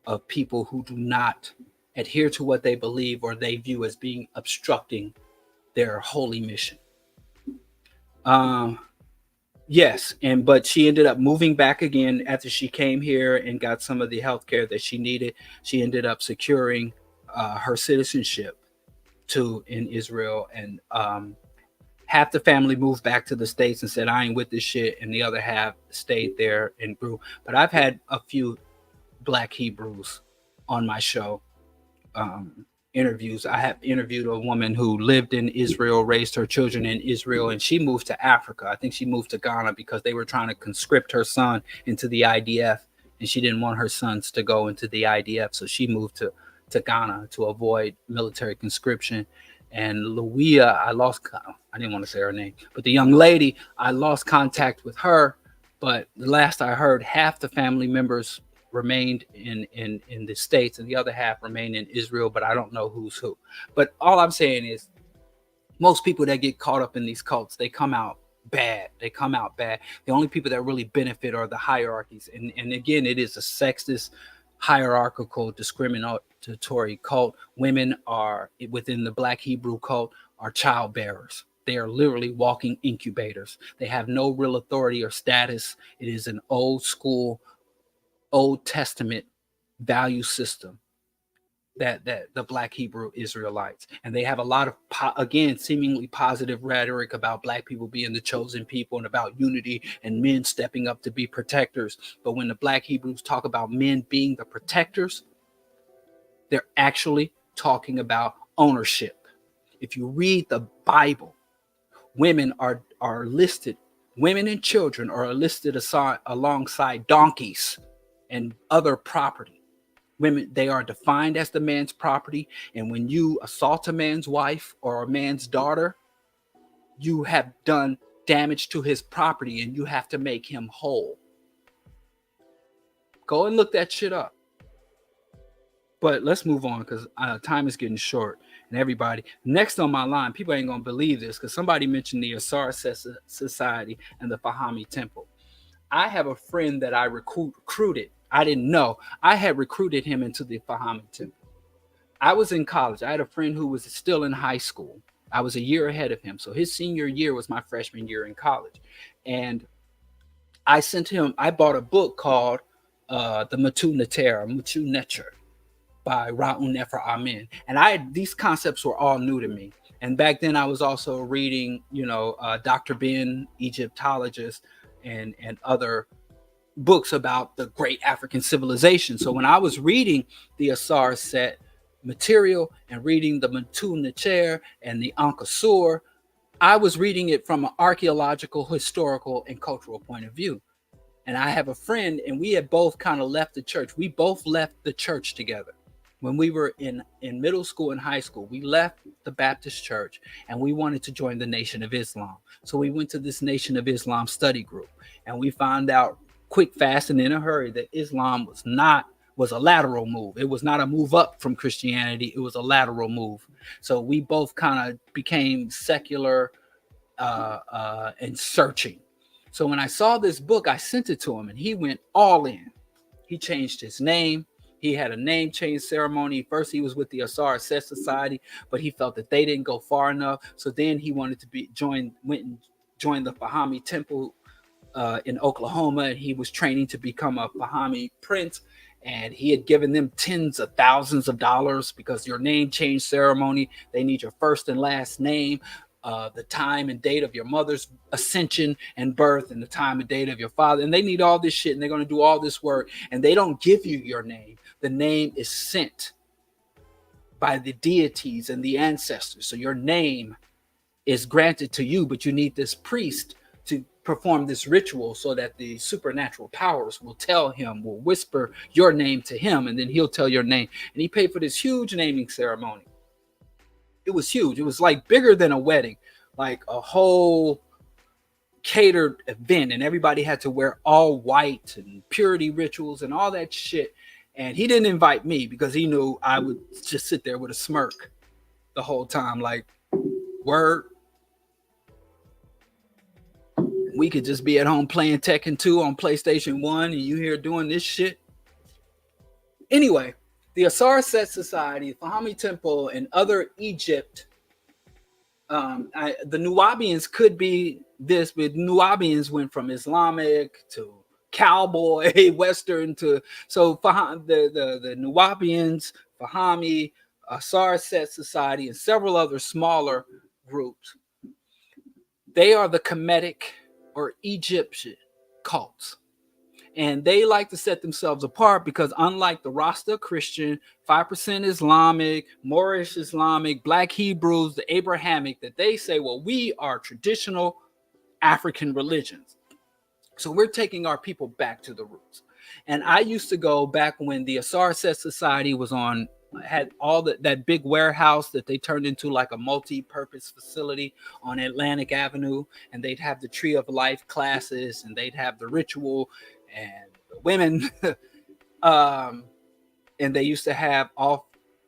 of people who do not adhere to what they believe or they view as being obstructing their holy mission. Yes, but she ended up moving back again after she came here and got some of the health care that she needed. She ended up securing her citizenship in Israel, and half the family moved back to the States and said, I ain't with this shit. And the other half stayed there and grew. But I've had a few black Hebrews on my show, interviews. I have interviewed a woman who lived in Israel, raised her children in Israel, and she moved to Africa. I think she moved to Ghana because they were trying to conscript her son into the IDF, and she didn't want her sons to go into the IDF. So she moved to Ghana to avoid military conscription. And Louia, I didn't want to say her name, but the young lady, I lost contact with her. But the last I heard, half the family members remained in the States and the other half remained in Israel, but I don't know who's who. But all I'm saying is most people that get caught up in these cults, they come out bad. The only people that really benefit are the hierarchies. And again, it is a sexist, hierarchical, discriminatory cult. Women are within the black Hebrew cult are child bearers. They are literally walking incubators. They have no real authority or status. It is an old school Old Testament value system that the Black Hebrew Israelites, and they have a lot of again seemingly positive rhetoric about Black people being the chosen people and about unity and men stepping up to be protectors. But when the Black Hebrews talk about men being the protectors, they're actually talking about ownership. If you read the Bible, women are listed, women and children are listed alongside donkeys and other property. Women, they are defined as the man's property, and when you assault a man's wife or a man's daughter, you have done damage to his property and you have to make him whole. Go and look that shit up. But let's move on because time is getting short. And everybody, next on my line, people ain't gonna believe this because somebody mentioned the Asar Society and the Fahami Temple. I have a friend that I recruited. I didn't know. I had recruited him into the Fahami Temple. I was in college. I had a friend who was still in high school. I was a year ahead of him. So his senior year was my freshman year in college. And I sent him, I bought a book called The Mutu Neter by Ra'un Nefer Amen. And these concepts were all new to me. And back then I was also reading, Dr. Ben, Egyptologist, and other books about the great African civilization. So when I was reading the Asar set material and reading the Mutu Neter and the Ankh-Sur, I was reading it from an archaeological, historical, and cultural point of view. And I have a friend, and we had both kind of left the church. We both left the church together. When we were in middle school and high school, we left the Baptist church and we wanted to join the Nation of Islam. So we went to this Nation of Islam study group, and we found out quick, fast, and in a hurry that Islam was a lateral move. It was not a move up from Christianity. It was a lateral move. So we both kind of became secular and searching. So when I saw this book, I sent it to him and he went all in. He changed his name. He had a name change ceremony. First, he was with the Asar Set Society, but he felt that they didn't go far enough. So then he wanted to went and joined the Fahami Temple in Oklahoma, and he was training to become a Fahami prince. And he had given them tens of thousands of dollars because your name change ceremony, they need your first and last name, the time and date of your mother's ascension and birth, and the time and date of your father. And they need all this shit, and they're going to do all this work. And they don't give you your name. The name is sent by the deities and the ancestors. So your name is granted to you, but you need this priest to perform this ritual so that the supernatural powers will whisper your name to him, and then he'll tell your name. And he paid for this huge naming ceremony. It was huge. It was like bigger than a wedding, like a whole catered event, and everybody had to wear all white and purity rituals and all that shit. And he didn't invite me because he knew I would just sit there with a smirk the whole time, like, word. We could just be at home playing Tekken 2 on PlayStation 1 and you here doing this shit. Anyway, the Asar Set Society, Fahami Temple, and other Egypt, the Nubians could be this, but Nubians went from Islamic to cowboy, Western to, so the Nubians, Fahami, Asar Set Society, and several other smaller groups, they are the Kemetic or Egyptian cults. And they like to set themselves apart because unlike the Rasta Christian, 5% Islamic, Moorish Islamic, Black Hebrews, the Abrahamic, that they say, well, we are traditional African religions. So we're taking our people back to the roots. And I used to go back when the Asar Set Society had all that big warehouse that they turned into like a multi-purpose facility on Atlantic Avenue, and they'd have the Tree of Life classes, and they'd have the ritual and the women and they used to have off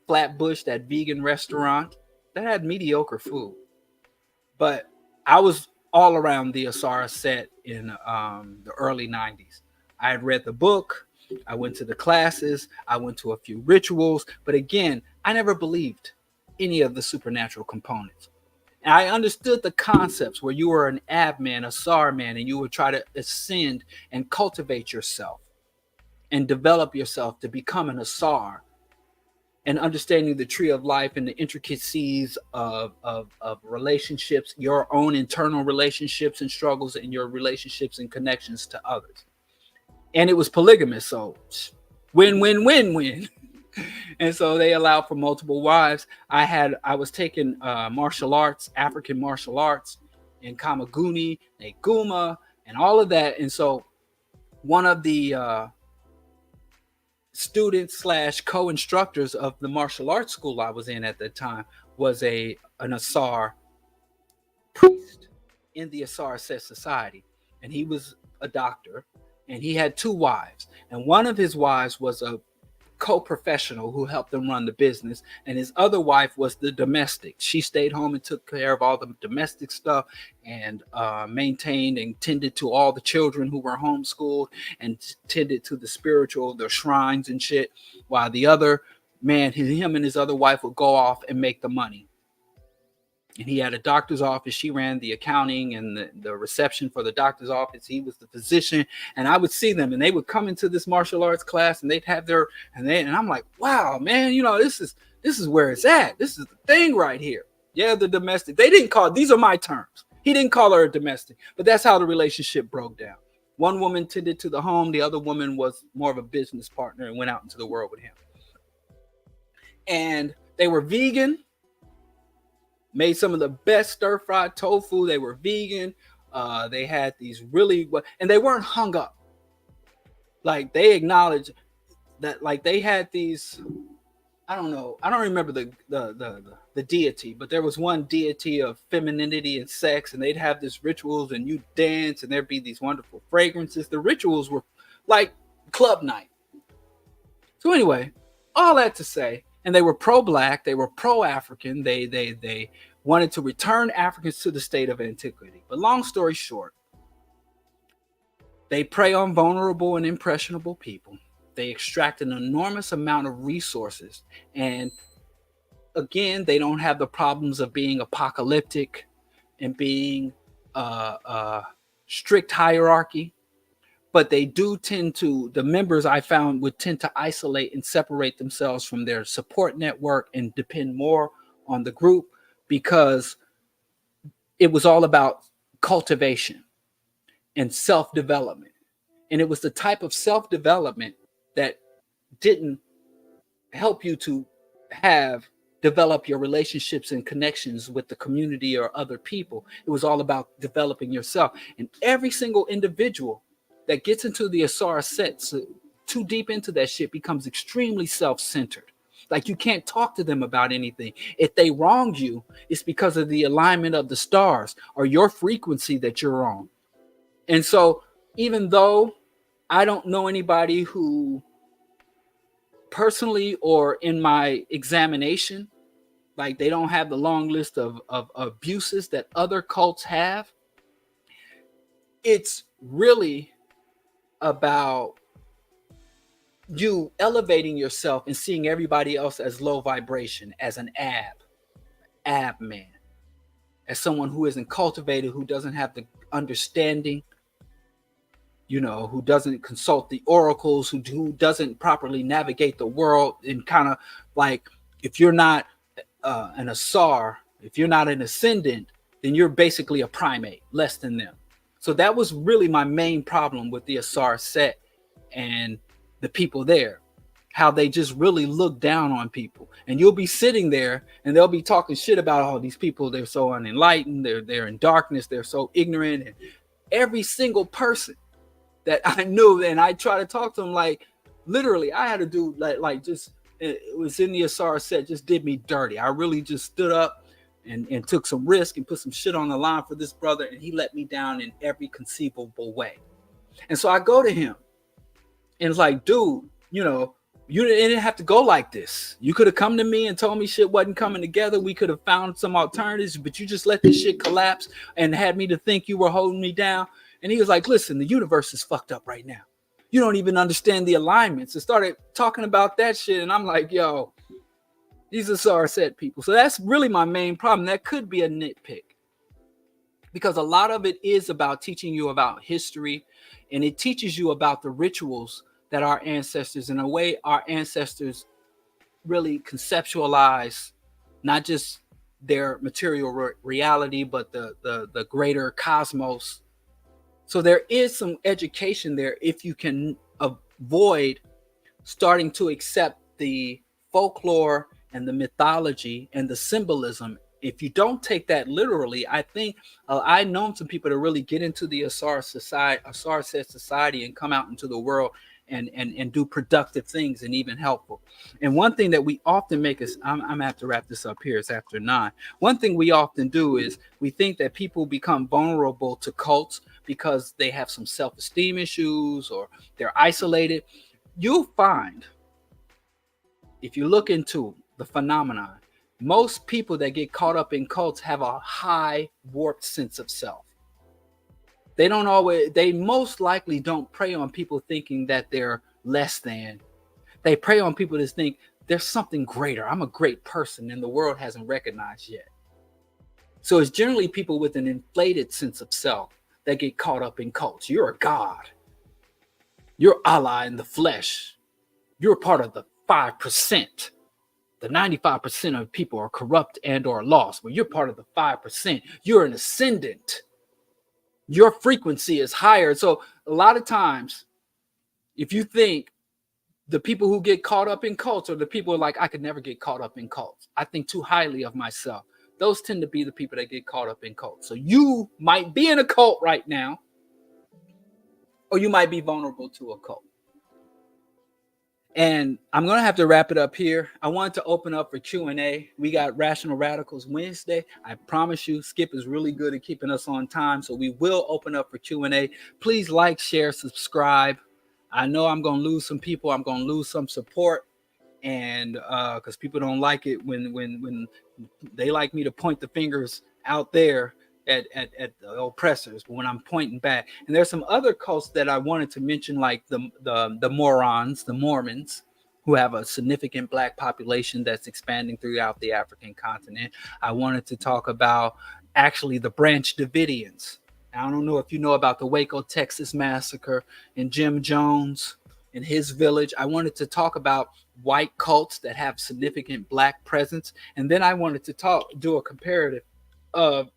Flatbush, that vegan restaurant that had mediocre food. But I was all around the Asara set in the early 90s. I had read the book, I went to the classes, I went to a few rituals, but again, I never believed any of the supernatural components. And I understood the concepts where you were an Ab man, a Sar man, and you would try to ascend and cultivate yourself. and develop yourself to become an Asar, and understanding the tree of life and the intricacies of relationships, your own internal relationships and struggles, and your relationships and connections to others. And it was polygamous, so win, win, win, win. And so they allowed for multiple wives. I was taking martial arts, African martial arts, in Kamaguni, Neguma, and all of that. And so one of the students slash co-instructors of the martial arts school I was in at the time was an Asar priest in the Asar Set Society, and he was a doctor, and he had two wives, and one of his wives was a co-professional who helped them run the business, and his other wife was the domestic. She stayed home and took care of all the domestic stuff, and maintained and tended to all the children who were homeschooled, and tended to the spiritual, the shrines and shit, while the other man, him and his other wife, would go off and make the money. And he had a doctor's office. She ran the accounting and the reception for the doctor's office. He was the physician. And I would see them, and they would come into this martial arts class, and they'd have their, and I'm like, wow, man, this is where it's at. This is the thing right here. Yeah, the domestic. They didn't call, these are my terms. He didn't call her a domestic, but that's how the relationship broke down. One woman tended to the home. The other woman was more of a business partner and went out into the world with him. And they were vegan. Made some of the best stir-fried tofu. They were vegan. They had these really, and they weren't hung up. Like, they acknowledged that, like, they had these, I don't know, I don't remember the deity, but there was one deity of femininity and sex, and they'd have these rituals, and you dance, and there'd be these wonderful fragrances. The rituals were like club night. So anyway, all that to say, and they were pro-black, they were pro-African, they wanted to return Africans to the state of antiquity. But long story short, they prey on vulnerable and impressionable people. They extract an enormous amount of resources. And again, they don't have the problems of being apocalyptic and being strict hierarchy. But they do tend to, the members I found would tend to isolate and separate themselves from their support network and depend more on the group, because it was all about cultivation and self-development. And it was the type of self-development that didn't help you to develop your relationships and connections with the community or other people. It was all about developing yourself. And every single individual that gets into the Asar sets too deep into that shit becomes extremely self-centered. Like, you can't talk to them about anything. If they wrong you, it's because of the alignment of the stars or your frequency that you're on. And so even though I don't know anybody who personally or in my examination, like, they don't have the long list of abuses that other cults have, it's really about you elevating yourself and seeing everybody else as low vibration, as an ab man, as someone who isn't cultivated, who doesn't have the understanding, who doesn't consult the oracles, who doesn't properly navigate the world. And kind of like, if you're not an Asar, if you're not an ascendant, then you're basically a primate, less than them. So that was really my main problem with the Asar set and the people there, how they just really look down on people. And you'll be sitting there and they'll be talking shit about all these people. They're so unenlightened. They're in darkness. They're so ignorant. And every single person that I knew, and I try to talk to them, like, literally, I had to do like just, it was in the Asar set, just did me dirty. I really just stood up and took some risk and put some shit on the line for this brother, and he let me down in every conceivable way. And so I go to him, and it's like, dude, you didn't have to go like this. You could have come to me and told me shit wasn't coming together. We could have found some alternatives, but you just let this shit collapse and had me to think you were holding me down. And he was like, listen, the universe is fucked up right now. You don't even understand the alignments. And started talking about that shit. And I'm like, yo, these are Asar set people. So that's really my main problem. That could be a nitpick, because a lot of it is about teaching you about history, and it teaches you about the rituals that our ancestors, in a way, our ancestors really conceptualize not just their material reality, but the greater cosmos. So there is some education there if you can avoid starting to accept the folklore and the mythology and the symbolism. If you don't take that literally, I think I've known some people to really get into the Asar society, Asar said society, and come out into the world and do productive things and even helpful. And one thing that we often make is, I'm gonna have to wrap this up here. It's after 9. One thing we often do is we think that people become vulnerable to cults because they have some self-esteem issues or they're isolated. You'll find, if you look into the phenomenon, most people that get caught up in cults have a high warped sense of self. They most likely don't prey on people thinking that they're less than. They prey on people that think there's something greater. I'm a great person and the world hasn't recognized yet. So it's generally people with an inflated sense of self that get caught up in cults. You're a god. You're Allah in the flesh. You're part of the 5%. The 95% of people are corrupt and or lost, but you're part of the 5%. You're an ascendant. Your frequency is higher. So a lot of times, if you think the people who get caught up in cults are the people who are like, I could never get caught up in cults, I think too highly of myself, those tend to be the people that get caught up in cults. So you might be in a cult right now, or you might be vulnerable to a cult. And I'm going to have to wrap it up here. I wanted to open up for Q&A. We got Rational Radicals Wednesday. I promise you, Skip is really good at keeping us on time. So we will open up for Q&A. Please like, share, subscribe. I know I'm going to lose some people. I'm going to lose some support. And because people don't like it when they like me to point the fingers out there at the oppressors, but when I'm pointing back. And there's some other cults that I wanted to mention, like the Morons, the Mormons, who have a significant Black population that's expanding throughout the African continent. I wanted to talk about actually the Branch Davidians. I don't know if you know about the Waco, Texas massacre and Jim Jones in his village. I wanted to talk about white cults that have significant Black presence. And then I wanted to do a comparative of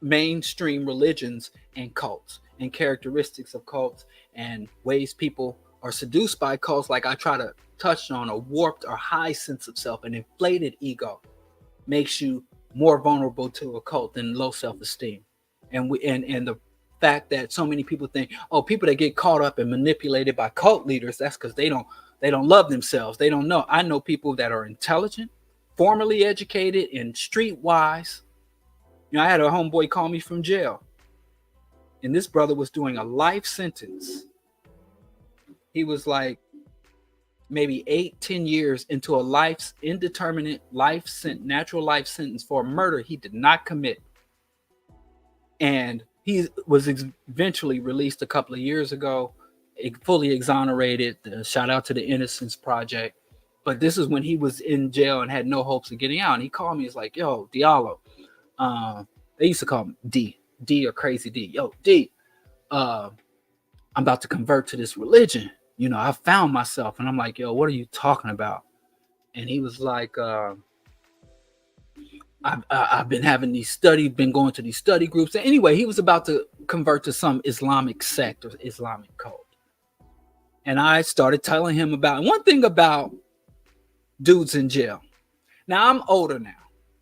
mainstream religions and cults and characteristics of cults and ways people are seduced by cults. Like I try to touch on, a warped or high sense of self, an inflated ego makes you more vulnerable to a cult than low self-esteem. And the fact that so many people think, oh, people that get caught up and manipulated by cult leaders, that's because they don't love themselves. They don't know. I know people that are intelligent, formally educated, and streetwise. You know, I had a homeboy call me from jail, and this brother was doing a life sentence. He was like maybe 8-10 years into a indeterminate natural life sentence for a murder he did not commit. And he was eventually released a couple of years ago, fully exonerated. Shout out to the Innocence Project. But this is when he was in jail and had no hopes of getting out. And he called me. He's like, yo, Diallo. They used to call him D or Crazy D. Yo, D, I'm about to convert to this religion. You know, I found myself. And I'm like, yo, what are you talking about? And he was like, I've been having been going to these study groups. And anyway, he was about to convert to some Islamic sect or Islamic cult. And I started telling him about one thing about dudes in jail. Now, I'm older now.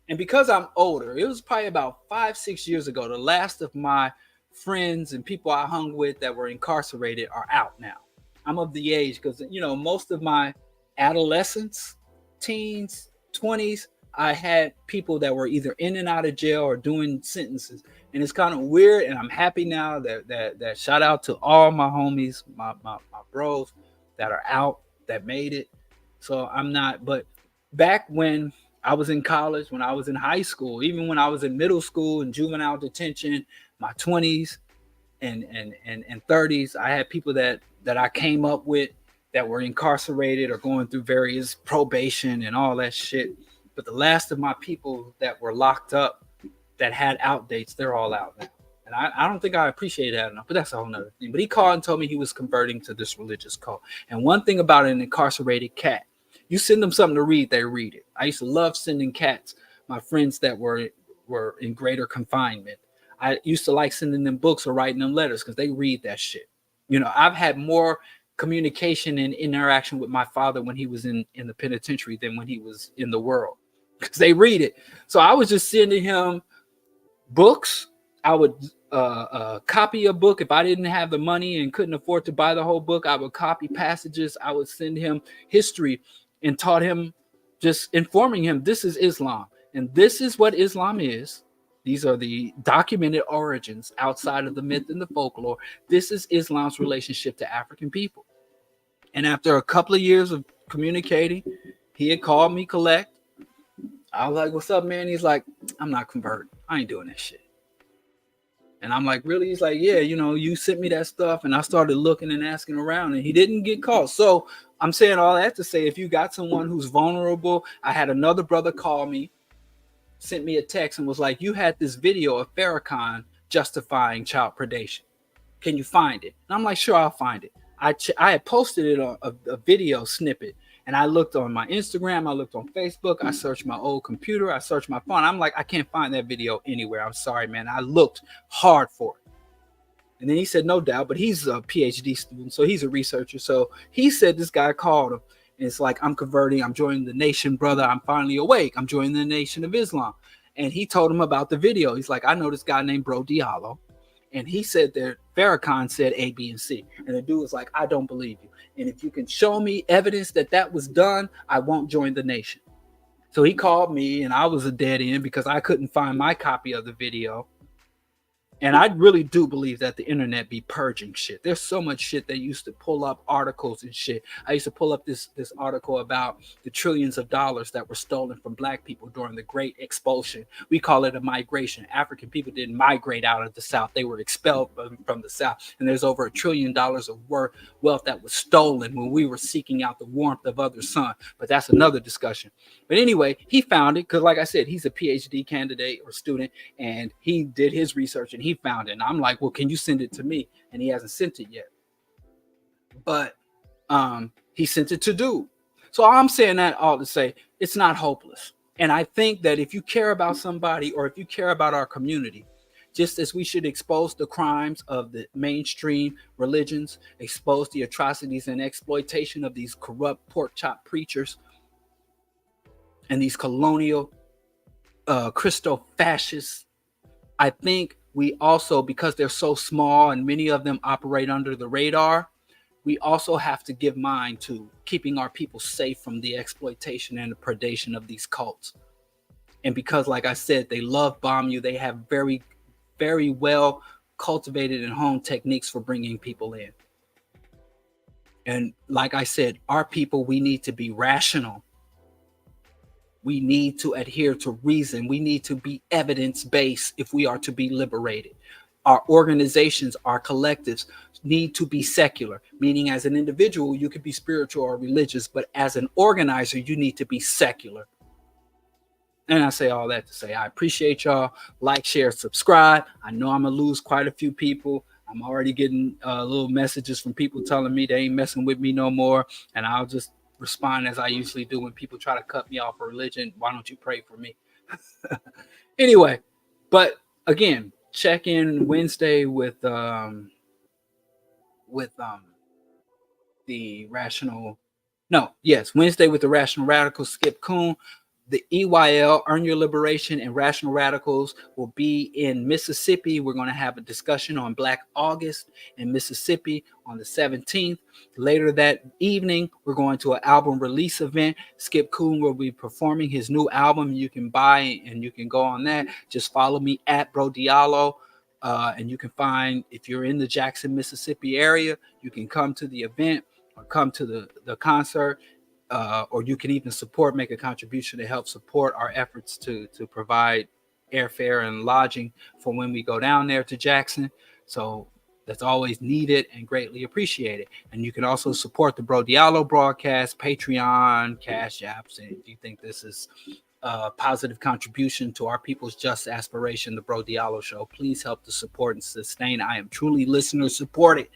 And because I'm older, it was probably about 5-6 years ago, the last of my friends and people I hung with that were incarcerated are out now. I'm of the age because, you know, most of my adolescence, teens, 20s, I had people that were either in and out of jail or doing sentences. And it's kind of weird. And I'm happy now that shout out to all my homies, my bros that are out, that made it. So I'm not, but back when I was in college, when I was in high school, even when I was in middle school and juvenile detention, my 20s and 30s, I had people that I came up with that were incarcerated or going through various probation and all that shit. But the last of my people that were locked up that had outdates, they're all out now. And I don't think I appreciate that enough, but that's a whole nother thing. But he called and told me he was converting to this religious cult. And one thing about an incarcerated cat, you send them something to read, they read it. I used to love sending cats, my friends that were in greater confinement. I used to like sending them books or writing them letters because they read that shit. You know, I've had more communication and interaction with my father when he was in the penitentiary than when he was in the world because they read it. So I was just sending him books. I would copy a book if I didn't have the money and couldn't afford to buy the whole book. I would copy passages. I would send him history and taught him, just informing him this is Islam and this is what Islam is. These are the documented origins outside of the myth and the folklore. This is Islam's relationship to African people. And after a couple of years of communicating, he had called me collect. I was like, "What's up, man?" He's like, "I'm not converting. I ain't doing that shit." And I'm like, "Really?" He's like, "Yeah, you know, you sent me that stuff." And I started looking and asking around, and he didn't get caught. So I'm saying all that to say, if you got someone who's vulnerable, I had another brother call me, sent me a text, and was like, "You had this video of Farrakhan justifying child predation. Can you find it?" And I'm like, "Sure, I'll find it." I had posted it on a video snippet, and I looked on my Instagram, I looked on Facebook, I searched my old computer, I searched my phone. I'm like, I can't find that video anywhere. I'm sorry, man. I looked hard for it. And then he said, no doubt, but he's a PhD student, so he's a researcher. So he said this guy called him, and it's like, "I'm converting, I'm joining the nation, brother. I'm finally awake. I'm joining the Nation of Islam." And he told him about the video. He's like, "I know this guy named BroDiallo. And he said that Farrakhan said A, B, and C." And the dude was like, "I don't believe you. And if you can show me evidence that that was done, I won't join the nation." So he called me, and I was a dead end because I couldn't find my copy of the video. And I really do believe that the internet be purging shit. There's so much shit that used to pull up articles and shit. I used to pull up this article about the trillions of dollars that were stolen from black people during the Great Expulsion. We call it a migration. African people didn't migrate out of the South. They were expelled from the South. And there's over $1 trillion of wealth that was stolen when we were seeking out the warmth of other sun. But that's another discussion. But anyway, he found it because, like I said, he's a PhD candidate or student, and he did his research and he found it. And I'm like, "Well, can you send it to me?" And he hasn't sent it yet. But he sent it to dude. So I'm saying that all to say it's not hopeless. And I think that if you care about somebody or if you care about our community, just as we should expose the crimes of the mainstream religions, expose the atrocities and exploitation of these corrupt pork chop preachers and these colonial Christo fascists, I think we also, because they're so small and many of them operate under the radar, we also have to give mind to keeping our people safe from the exploitation and the predation of these cults. And because, like I said, they love bomb you, they have very, very well cultivated and honed techniques for bringing people in. And like I said, our people, we need to be rational. We need to adhere to reason. We need to be evidence-based if we are to be liberated. Our organizations, our collectives need to be secular, meaning as an individual, you could be spiritual or religious, but as an organizer, you need to be secular. And I say all that to say, I appreciate y'all. Like, share, subscribe. I know I'm going to lose quite a few people. I'm already getting little messages from people telling me they ain't messing with me no more. And I'll just respond as I usually do when people try to cut me off for religion. Why don't you pray for me? Anyway, but again, check in Wednesday with the Wednesday with the Rational Radicals, Skip Coon. The EYL, Earn Your Liberation, and Rational Radicals will be in Mississippi. We're going to have a discussion on Black August in Mississippi on the 17th. Later that evening, we're going to an album release event. Skip Coon will be performing his new album. You can buy and you can go on that. Just follow me at BroDiallo. And you can find, if you're in the Jackson, Mississippi area, you can come to the event or come to the concert. Or you can even make a contribution to help support our efforts to provide airfare and lodging for when we go down there to Jackson. So that's always needed and greatly appreciated. And you can also support the BroDiallo broadcast, Patreon, CashApps, and if you think this is positive contribution to our people's just aspiration, the BroDiallo Show. Please help to support and sustain. I am truly listener supported.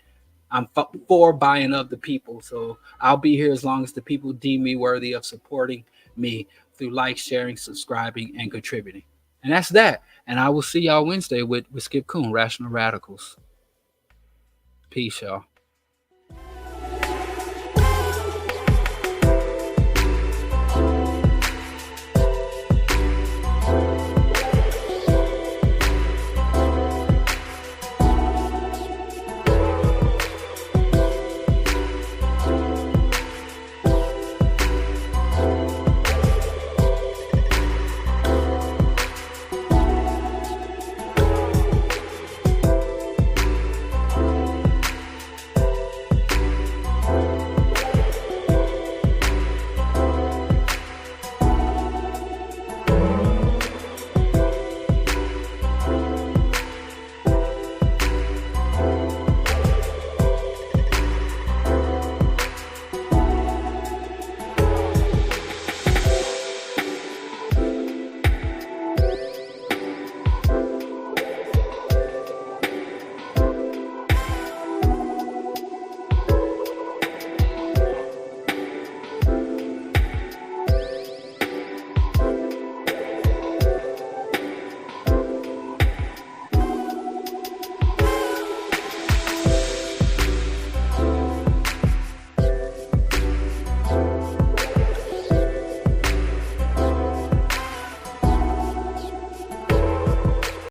I'm for buying of the people. So I'll be here as long as the people deem me worthy of supporting me through like, sharing, subscribing, and contributing. And that's that. And I will see y'all Wednesday with Skip Coon, Rational Radicals. Peace, y'all.